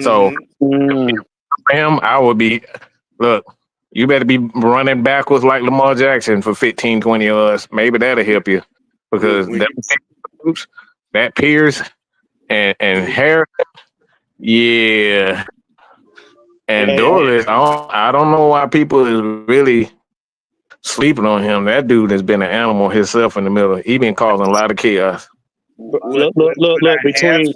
So, him, I would be, look, you better be running backwards like Lamar Jackson for 15, 20 yards. Maybe that'll help you, because that Pierce and Harris, yeah. And Doris, I don't know why people is really sleeping on him. That dude has been an animal himself in the middle. He been causing a lot of chaos. Look, between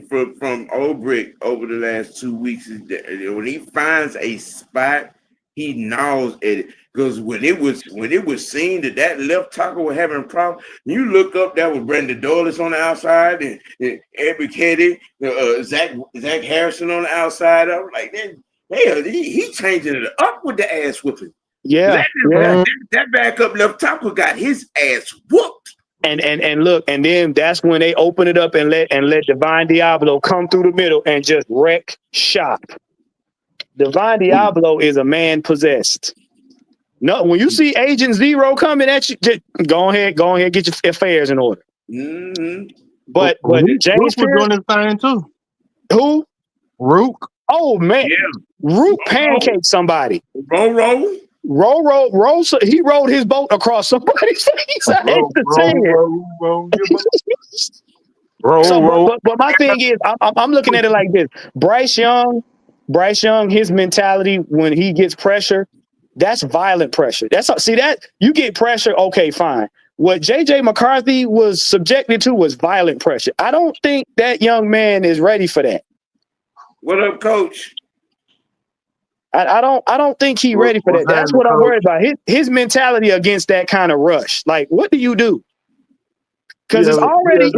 from Ulbrich over the last 2 weeks is that when he finds a spot, he gnaws at it. Because when it was seen that left tackle was having a problem, you look up, that was Brandon Doyless on the outside and Ebiketie, Zach Harrison on the outside. I was like, hell, he changing it up with the ass whooping. Yeah, That backup left tackle got his ass whooped. And look, and then that's when they open it up and let Divine Diablo come through the middle and just wreck shop. Divine Diablo is a man possessed. No, when you see Agent Zero coming at you, just go ahead, get your affairs in order. Mm-hmm. But James Rook was doing his thing too. Who? Rook. Oh man, Rook pancaked somebody. Roll. So he rode his boat across somebody's face. I hate to say it. But my thing is, I'm looking at it like this: Bryce Young, his mentality when he gets pressure, that's violent pressure. See that you get pressure, okay, fine. What JJ McCarthy was subjected to was violent pressure. I don't think that young man is ready for that. What up, Coach? I don't think he's ready for that. That's what I'm worried about. His mentality against that kind of rush. Like, what do you do? Because it's already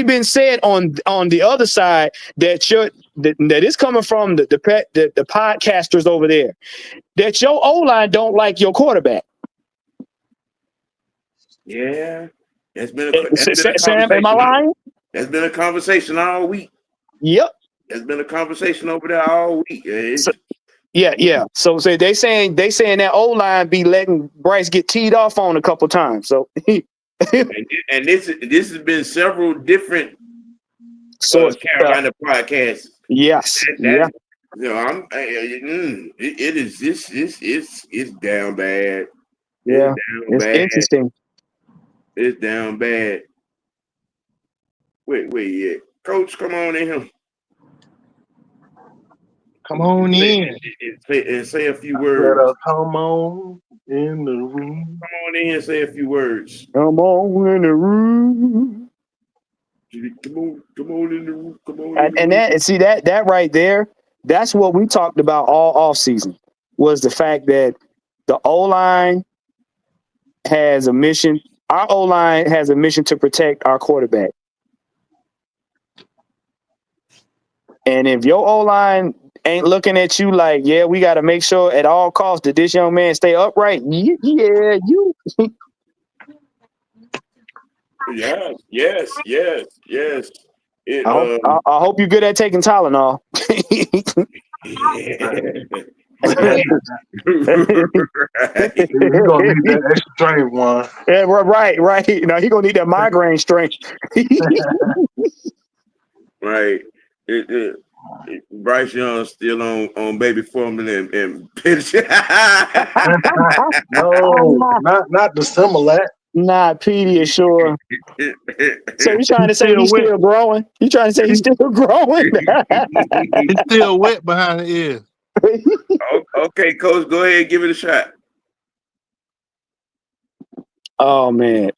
been said on the other side that that is coming from the podcasters over there that your O-line don't like your quarterback. Yeah, Sam, am I lying? That's been a conversation all week. Yep, there's been a conversation over there all week. Yeah. So they saying that O-line be letting Bryce get teed off on a couple times. So and this has been several different Carolina podcasts. Yes. You know, it's down bad. Yeah, it's interesting. It's down bad. Wait, yeah. Coach, come on in here. Come on in. And say a few words. Come on in the room. Come on in and say a few words. Come on in the room. Come on in the room. Come on. And that right there, that's what we talked about all off season, was the fact that the O-line has a mission. Our O-line has a mission to protect our quarterback. And if your O-line ain't looking at you like, yeah, we got to make sure at all costs that this young man stay upright. You. Yes. I hope you're good at taking Tylenol. You're gonna need that extra strength one. Yeah, right. Now he's gonna need that migraine strength. Right. Bryce Young still on baby formula and pitch. No, not the Similac. Not Pediasure. So you trying to say he's still growing? You trying to say he's still growing? He's still wet behind the ears. Okay, Coach, go ahead and give it a shot. Oh man,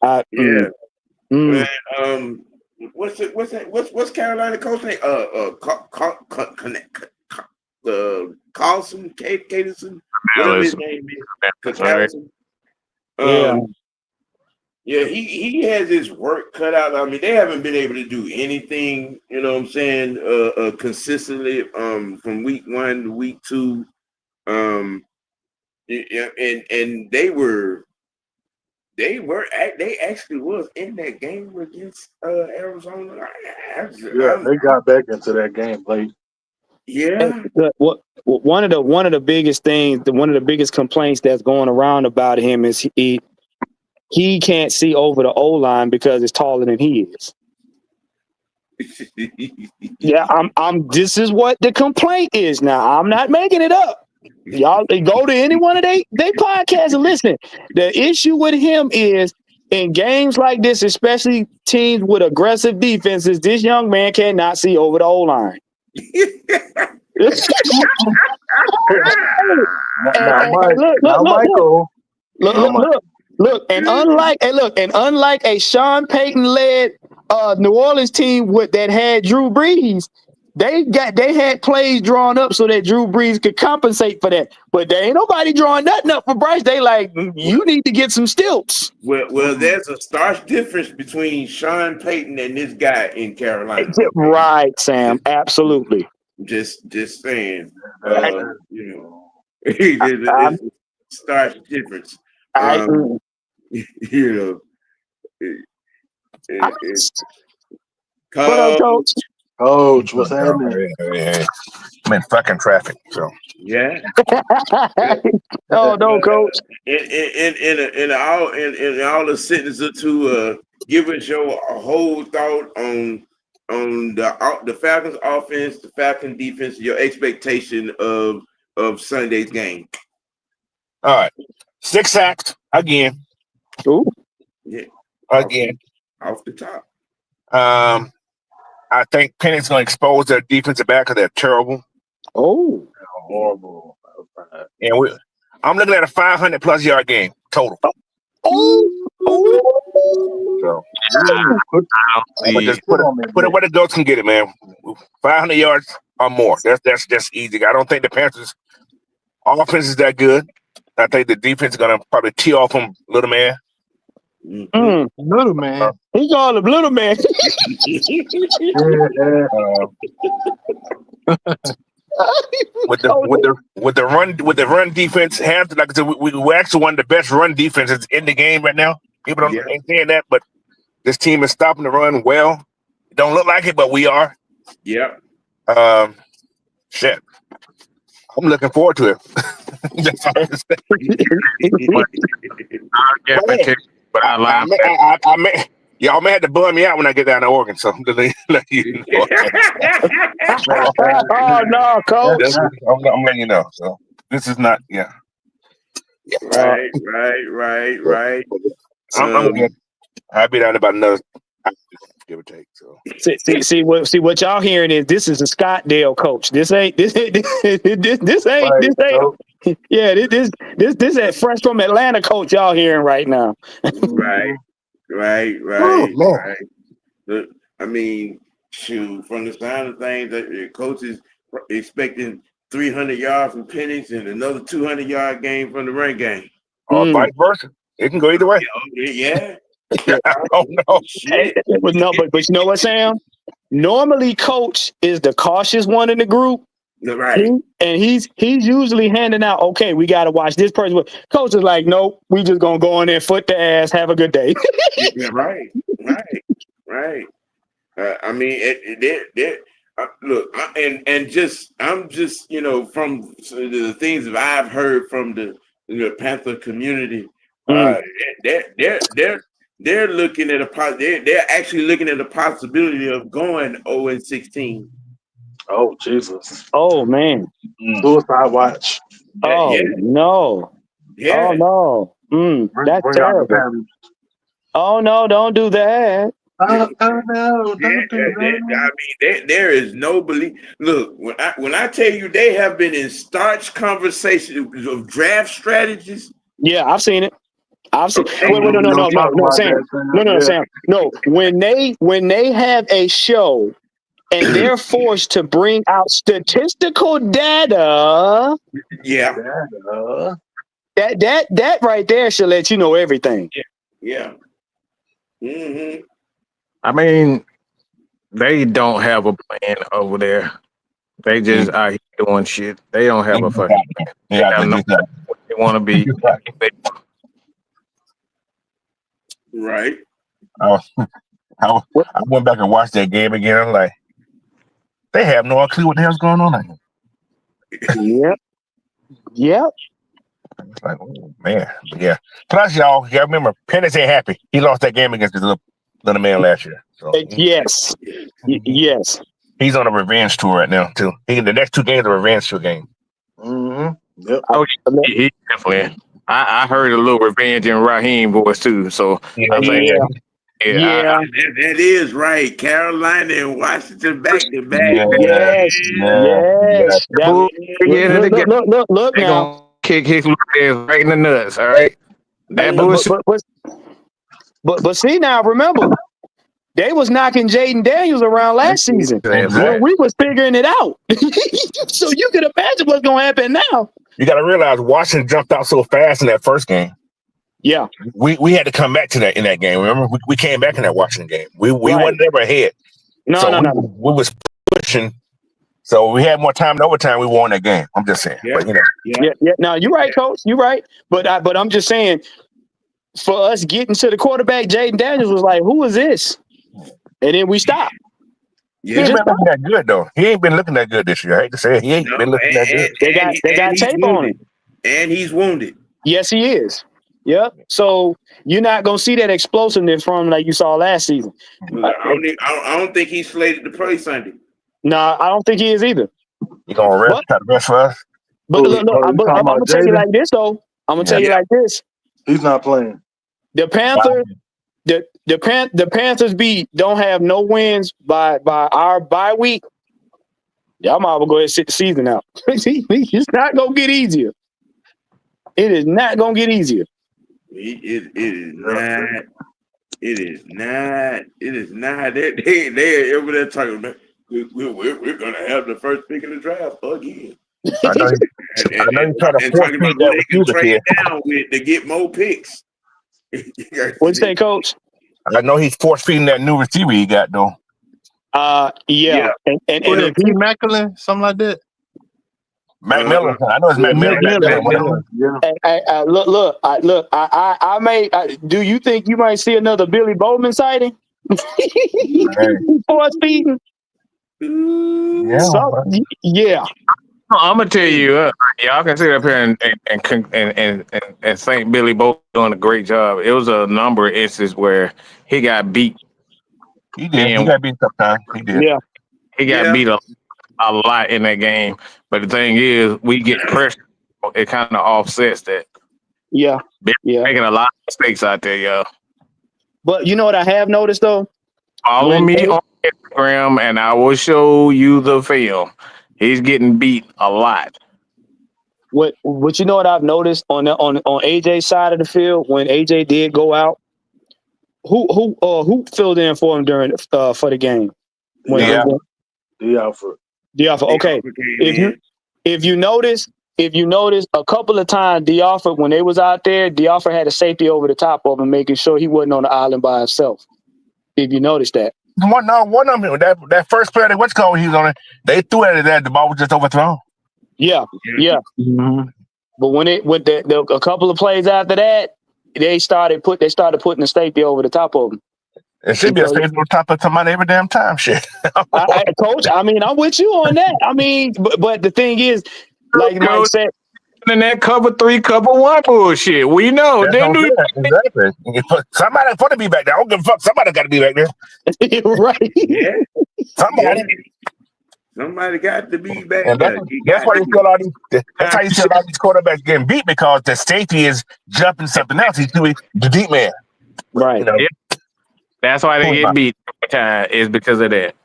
What's Carolina coach name? Carlson, Caterson, whatever his name is. Yeah, he has his work cut out. I mean, they haven't been able to do anything, you know what I'm saying, consistently from week 1 to week 2. And they actually was in that game against Arizona. They got back into that game late. Yeah. One of the biggest things, one of the biggest complaints that's going around about him is he can't see over the O-line because it's taller than he is. Yeah, this is what the complaint is now. I'm not making it up. Y'all go to any one of they podcasts and listen. The issue with him is in games like this, especially teams with aggressive defenses, this young man cannot see over the O-line. Look, and unlike a Sean Payton led New Orleans team that had Drew Brees, they had plays drawn up so that Drew Brees could compensate for that. But there ain't nobody drawing nothing up for Bryce. They like, you need to get some stilts. Well, there's a stark difference between Sean Payton and this guy in Carolina. Right, Sam. Absolutely. Just saying. I, You know, it's a stark difference. I, You know, it, I, it, what up, Coach, coach? Coach, what's happening? Hey. I'm in fucking traffic, so. yeah. Oh no, coach. In all the sentences to give us your whole thought on the Falcons offense, the Falcons defense, your expectation of Sunday's game. All right. 6 sacks again. Ooh. Yeah, Again. off the top. I think Penny's going to expose their defensive back because they're terrible. Oh. Horrible. And I'm looking at a 500+ yard game total. So, just put it where the goats can get it, man. 500 yards or more. That's just easy. I don't think the Panthers' offense is that good. I think the defense is going to probably tee off him, little man. Little man. He called him little man. With the run defense, have like I said, we're actually one of the best run defenses in the game right now. People ain't saying that, but this team is stopping the run well. It don't look like it, but we are. Yeah. Shit. I'm looking forward to it. That's all I'm saying. But I may, y'all may have to bum me out when I get down to Oregon. So I'm gonna let you know. Oh no, coach. I'm letting you know. So this is not, Right. I'm good. I'll be down about another, give or take. So See what y'all hearing is this is a Scottsdale coach. This ain't. Yeah, this ain't fresh from Atlanta coach y'all hearing right now. Right. Look, I mean, shoot, from the sound of things, that the coach is expecting 300 yards from Penix and another 200-yard game from the run game. Or vice versa. It can go either way. Yeah. I don't know. But you know what, Sam? Normally, coach is the cautious one in the group. Right. And he's usually handing out, okay, we got to watch this person. Coach is like, nope, we just going to go in there, foot the ass, have a good day. Right. I mean, look, I'm just, from the things that I've heard from the Panther community, they're looking at they're actually looking at the possibility of going 0-16. Oh Jesus! Oh man! Suicide watch. Oh no! Yeah. Oh no! That's terrible. Oh no! Don't do that. Oh no! Don't do that. I mean, there is no belief. Look, when I tell you they have been in starch conversations of draft strategies. Yeah, I've seen it. Wait, no, Sam. No, Sam. No, when they have a show and they're forced to bring out statistical data. Yeah. That right there should let you know everything. Yeah. Mm-hmm. I mean, they don't have a plan over there. They just out here doing shit. They don't have a fucking plan. They want to be. Right. I went back and watched that game again. I'm like, they have no clue what the hell's going on here. Yep. It's like, oh, man. Yeah. Plus, y'all remember, Penix ain't happy. He lost that game against the little man last year. So, yes. He's on a revenge tour right now, too. The next 2 games are revenge tour game. Mm-hmm. Yep. Oh, he definitely. I heard a little revenge in Raheem voice, too. So, I'm saying, that is right. Carolina and Washington back to back. Yes. Look they now. gonna kick his ass right in the nuts. All right. That bullshit. But see now, remember, they was knocking Jaden Daniels around last season when we was figuring it out. So you can imagine what's gonna happen now. You got to realize Washington jumped out so fast in that first game. Yeah, we had to come back to that in that game. Remember, we came back in that Washington game. We wasn't ever ahead. No. We was pushing So we had more time in overtime. We won that game. I'm just saying. Yeah. But you know, Yeah. Now you're right, coach. You're right. But I'm just saying, for us getting to the quarterback, Jaden Daniels was like, "Who is this?" And then we stopped. he Yeah. ain't just been looking that good though. He ain't been looking that good this year. I hate to say it. He ain't No, been looking that good. They got he's tape on wounded. him. And he's wounded. Yes, he is. Yep. So you're not gonna see that explosiveness from him like you saw last season. I don't think he's slated to play Sunday. Nah, I don't think he is either. You gonna rest? Try to rest for us? But look, you I'm talking gonna about tell you Jaden? like this though. I'm gonna tell you like this. He's not playing. The Panthers, the Panthers don't have no wins by our bye week. Y'all might as well go ahead and sit the season out. It's not gonna get easier. It is not gonna get easier. It is not. It is not. It is not. They over there talking about we're gonna have the first pick in the draft again. I know he's trying to force talking feed about who that they can receiver trade kid. down with to get more picks. What'd you say, Coach? I know he's force feeding that new receiver he got though. Yeah. And What, P. Macklin, something like that. Mac Miller. I know it's Mac Miller. Yeah. Look. I may. Do you think you might see another Billy Bowman sighting? Force feeding. Yeah. I'm gonna tell you, y'all can sit up here and think Billy Bo doing a great job. It was a number of instances where he got beat. He did. He got beat sometimes. He did. Yeah. He got beat a lot in that game. But the thing is, we get pressure. It kind of offsets that. Yeah. Making a lot of mistakes out there, y'all. But you know what I have noticed though? Follow me on Instagram, and I will show you the film. He's getting beat a lot. What you know what I've noticed on AJ's side of the field when AJ did go out? Who filled in for him during for the game? D'Alford. Okay. If you notice a couple of times D'Alford, when they was out there, D'Alford had a safety over the top of him, making sure he wasn't on the island by himself. If you notice that. One of them, that first player that he was on it, they threw at it that the ball was just overthrown. Yeah. Mm-hmm. But when a couple of plays after that, they started putting the safety over the top of him. It should be a safety on top of somebody every damn time. Shit. Coach, I mean, I'm with you on that. I mean, but the thing is, like Mike said, in that cover 3, cover 1 bullshit. We know. Exactly. Somebody got to be back there. I don't give a fuck. Somebody got to be back there. Right. Yeah. Somebody got to be back and there. That's why you see a lot of these. That's how you see a lot of these quarterbacks getting beat, because the safety is jumping something else. He's doing the deep man. Right. You know? That's why they get beat every time, is because of that.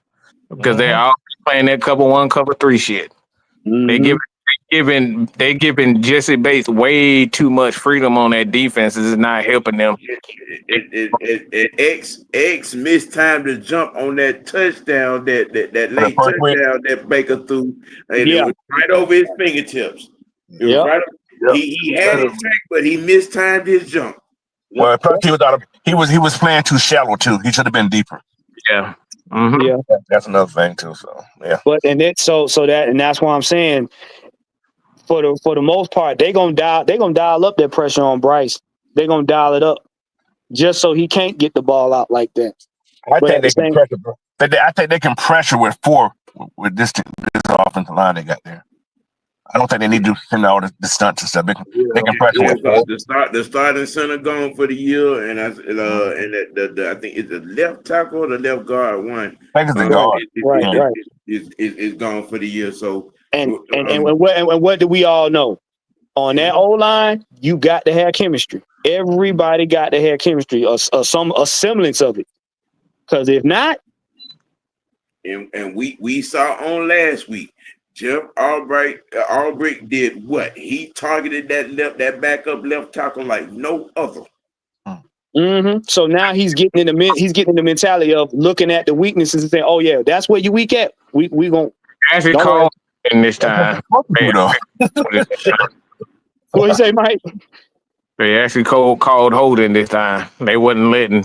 Because they're always playing that cover 1, cover 3 shit. Mm-hmm. They giving Jesse Bates way too much freedom on that defense. It's not helping them. X mistimed the jump on that touchdown, that late touchdown that Baker threw. And it was right over his fingertips. It was right. He had it tracked, but he mistimed his jump. Well, plus he was playing too shallow too. He should have been deeper. Yeah. Mm-hmm. Yeah. That's another thing too. So yeah. But that's why I'm saying, for the most part, they're gonna dial up that pressure on Bryce. They're gonna dial it up just so he can't get the ball out like that. I think they can pressure, bro. I think they can pressure with 4 with this offensive line they got there. I don't think they need to send all the stunts and stuff. They can pressure with 4. The starting center gone for the year, and I think it's the left tackle or the left guard one. I think it's the guard. Right. Is gone for the year. So and what do we all know? On that O-line, you got to have chemistry. Everybody got to have chemistry, or some semblance of it. Because if not, and we saw on last week, Jeff Ulbrich did what? He targeted that backup left tackle like no other. Mm-hmm. So now he's getting in the mentality of looking at the weaknesses and saying, "Oh yeah, that's where you weak at. We gonna actually call in this time." What you say, Mike? They actually called holding this time. They wasn't letting,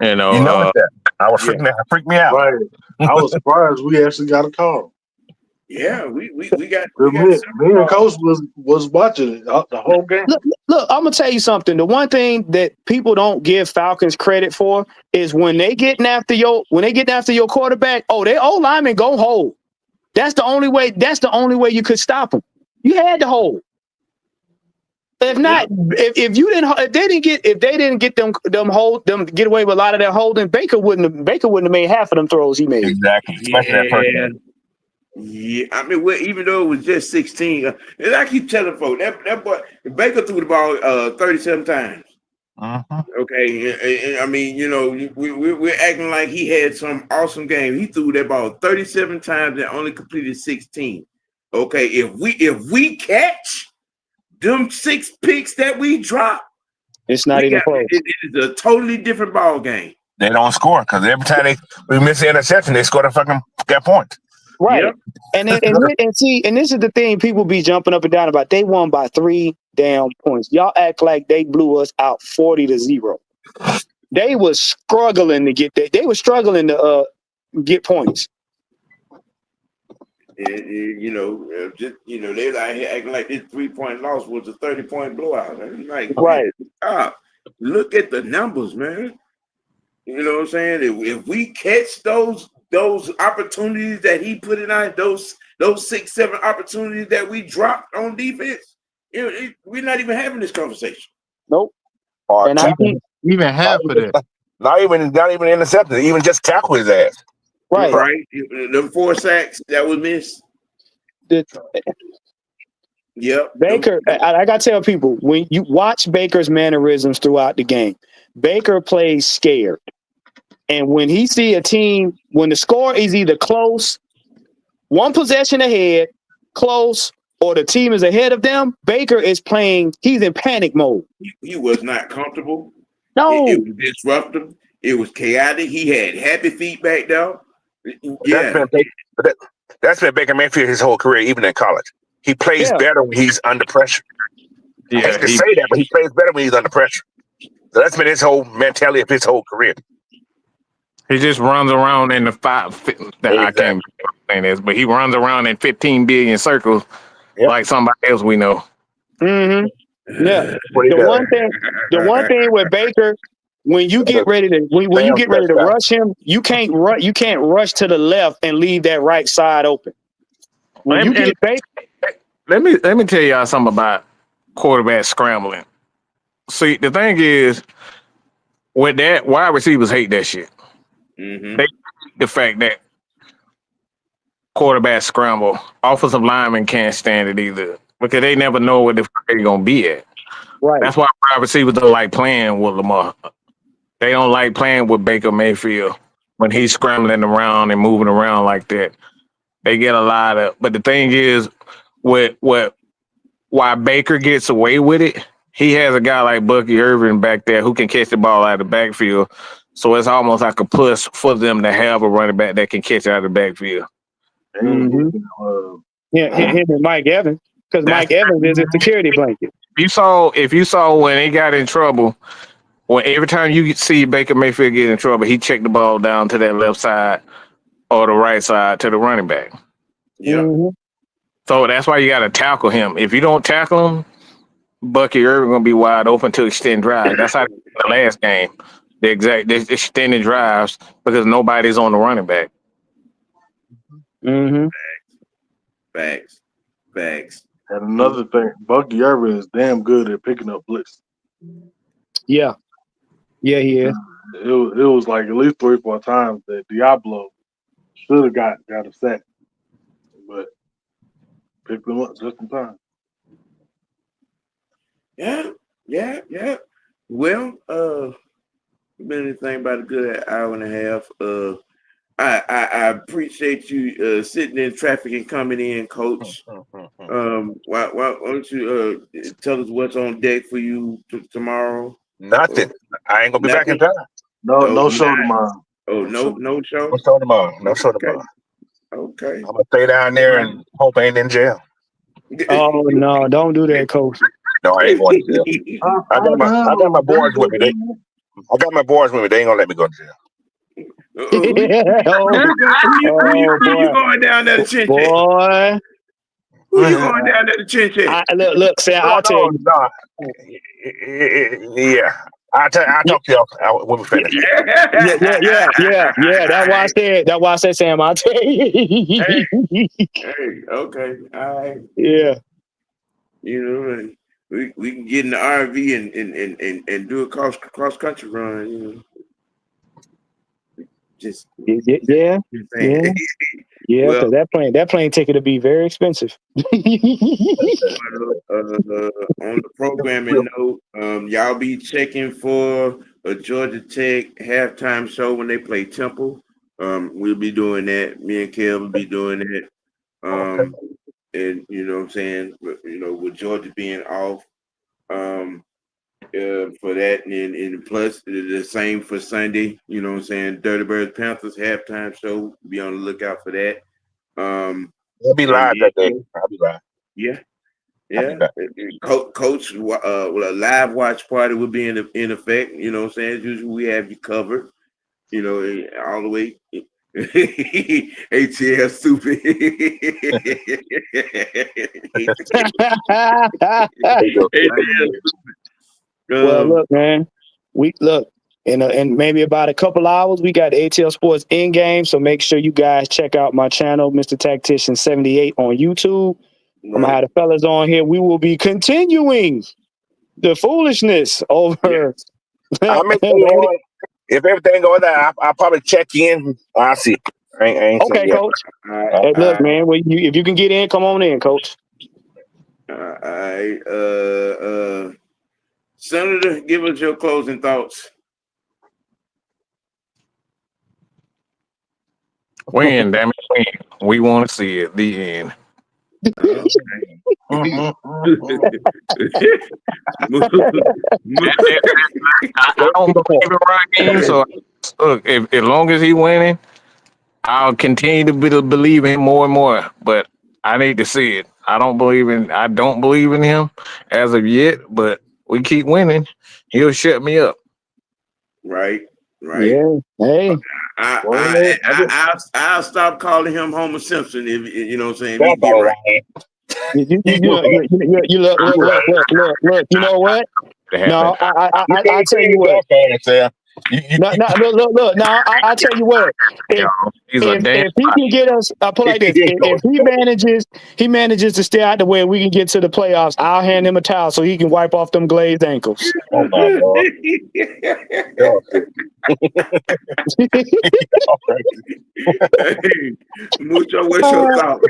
You know that. I was freaked me out. Right. I was surprised we actually got a call. Yeah, we got Me and Coach was watching it the whole game. Look, I'm gonna tell you something. The one thing that people don't give Falcons credit for is when they getting after your quarterback. Oh, they old linemen go hold. That's the only way. That's the only way you could stop them. You had to hold. If not, if they didn't get them get away with a lot of that holding, Baker wouldn't have made half of them throws he made. Exactly. Especially that first game. Yeah, I mean, well, even though it was just 16, and I keep telling folks that boy Baker threw the ball 37 times. Okay, and I mean, you know, we're acting like he had some awesome game. He threw that ball 37 times and only completed 16. Okay, if we catch them 6 picks that we drop, it's not even close. It is a totally different ball game. They don't score because every time we miss the interception, they score get points. Right. Yep. And this is the thing people be jumping up and down about. They won by 3 damn points. Y'all act like they blew us out 40-0. They was struggling to get that. They were struggling to get points. You know, they like acting like this 3-point loss was a 30-point blowout. I'm like, right. Look at the numbers, man. You know what I'm saying? If we catch those opportunities that he put in out, those 6-7 opportunities that we dropped on defense, we're not even having this conversation. Nope. And I think even half of it. Not even intercepted, even just tackle his ass. Right. The 4 sacks that was missed. Yep. Baker, I gotta tell people, when you watch Baker's mannerisms throughout the game, Baker plays scared. And when he see a team, when the score is either close, 1 possession ahead, close, or the team is ahead of them, Baker is playing, he's in panic mode. He was not comfortable. No. It was disruptive. It was chaotic. He had happy feet back there. Yeah. That's been Baker Mayfield his whole career, even in college. He plays better when he's under pressure. I hate to say that, but he plays better when he's under pressure. So that's been his whole mentality of his whole career. He just runs around in the I can't explain this, but he runs around in 15 billion circles like somebody else we know. Mm-hmm. Yeah. The one thing with Baker, when you get ready to rush him, you can't rush to the left and leave that right side open. When you get Baker, let me tell y'all something about quarterback scrambling. See, the thing is, with that, wide receivers hate that shit. Mm-hmm. They hate the fact that quarterback scramble. Offensive linemen can't stand it either because they never know where the fuck they're gonna be at. Right. That's why wide receivers don't like playing with Lamar. They don't like playing with Baker Mayfield when he's scrambling around and moving around like that. They get a lot of. But the thing is, why Baker gets away with it, he has a guy like Bucky Irvin back there who can catch the ball out of the backfield. So it's almost like a plus for them to have a running back that can catch out of the backfield. Mm-hmm. Him and Mike Evans, because Mike Evans is a security blanket. If you saw when he got in trouble, when every time you see Baker Mayfield get in trouble, he checked the ball down to that left side or the right side to the running back. Yeah. Mm-hmm. So that's why you got to tackle him. If you don't tackle him, Bucky Irvin gonna be wide open to extend drives. That's how the last game. The extended drives because nobody's on the running back. Mm-hmm. Facts. And another thing, Bucky Irvin is damn good at picking up blitz. Yeah, he is. It was like at least 3 or 4 times that Diablo should have got a sack, but picked them up just in time. Yeah. Well, been anything about a good hour and a half. I appreciate you sitting in traffic and coming in, Coach. Why don't you tell us what's on deck for you tomorrow? Nothing. I ain't gonna be back in time. No show tomorrow. Oh, no show? No show tomorrow. No show tomorrow. Okay. I'm gonna stay down there and hope I ain't in jail. Oh no, don't do that, Coach. No, I ain't going to jail. I got my boys with me. I got my boys with me. They ain't gonna let me go to jail. Who you boy, going down there to chin check? boy. Who you going down there to chin check? Look, Sam. I'll tell you. No. Yeah. I'll talk to y'all when we finish. Yeah. That's why I said. That's why I said, Sam. I'll tell you. Hey, okay, all right. Yeah. You know, we can get in the RV and do a cross country run. You know, just Yeah. saying. Yeah. Well, Because that plane ticket will be very expensive. on the programming note, y'all be checking for a Georgia Tech halftime show when they play Temple. We'll be doing that. Me and Kev will be doing that. And you know what I'm saying, you know, with Georgia being off, for that, and plus the same for Sunday. You know what I'm saying, Dirty Birds Panthers halftime show. Be on the lookout for that. I'll be live that day. I'll be live. Yeah. Coach, a live watch party will be in effect. You know what I'm saying? As usual, we have you covered. You know, all the way. ATL stupid. Well, look, man. We look in maybe about a couple hours. We got the ATL Sports in game, so make sure you guys check out my channel, Mr. Tactician 78 on YouTube. I'm gonna have the fellas on here. We will be continuing the foolishness over. I'll make sure if everything goes there, I'll probably check in. I'll see. I ain't okay, Coach. Hey, look, man. If you can get in, come on in, Coach. All right. Senator, give us your closing thoughts. Win, damn it, win. We want to see it. The end. Okay. I don't believe in Ryan, so look, as long as he winning, I'll continue to believe in him more and more. But I need to see it. I don't believe in him as of yet. But we keep winning, he'll shut me up. Right. Yeah. Hey. I'll stop calling him Homer Simpson if you know what I'm saying. You look. You know what? No, I tell you what. Look. Now I tell you what. If he can get us, I put like this. If he manages to stay out the way, we can get to the playoffs. I'll hand him a towel so he can wipe off them glazed ankles. Oh my God. Hey, Mucho, what's your thought?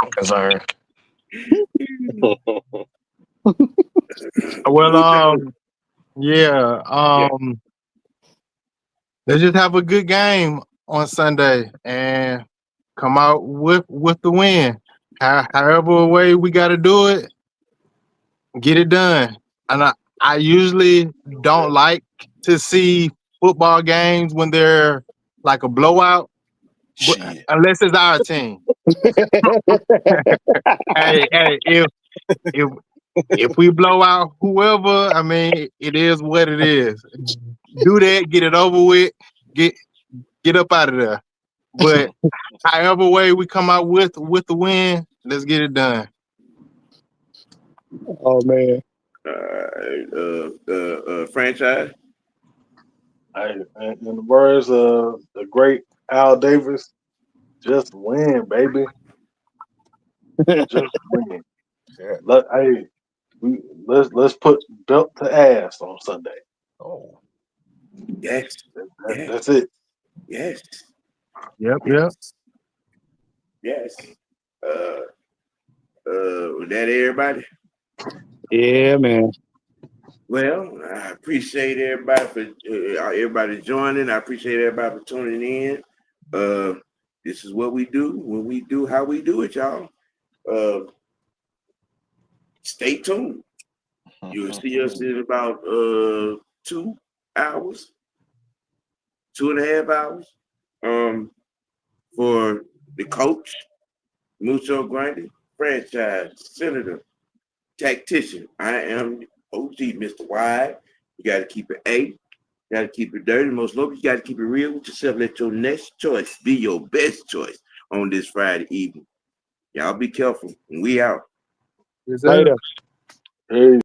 I'm concerned. Well, let's just have a good game on Sunday and come out with the win. However way we got to do it, get it done. And I usually don't like to see football games when they're like a blowout, unless it's our team. hey, if we blow out whoever, I mean, it is what it is. Do that, get it over with, get up out of there. But however way we come out with the win, let's get it done. Oh man. Franchise. In the words of the great Al Davis, just win, baby. Just win. Let's put belt to ass on Sunday. Oh, yes. That's it. Yes. Yep. Yes. Was that everybody? Yeah, man. Well, I appreciate everybody for everybody joining. I appreciate everybody for tuning in. This is what we do when we do how we do it, y'all. Stay tuned. You'll see us in about 2 hours, 2.5 hours. For the coach, Mucho Grinding, franchise, senator, tactician. I am OG, Mr. Wide. You got to keep it A. You got to keep it dirty. Most local, you got to keep it real with yourself. Let your next choice be your best choice on this Friday evening. Y'all be careful. We out. Yes, sir. Later. Hey.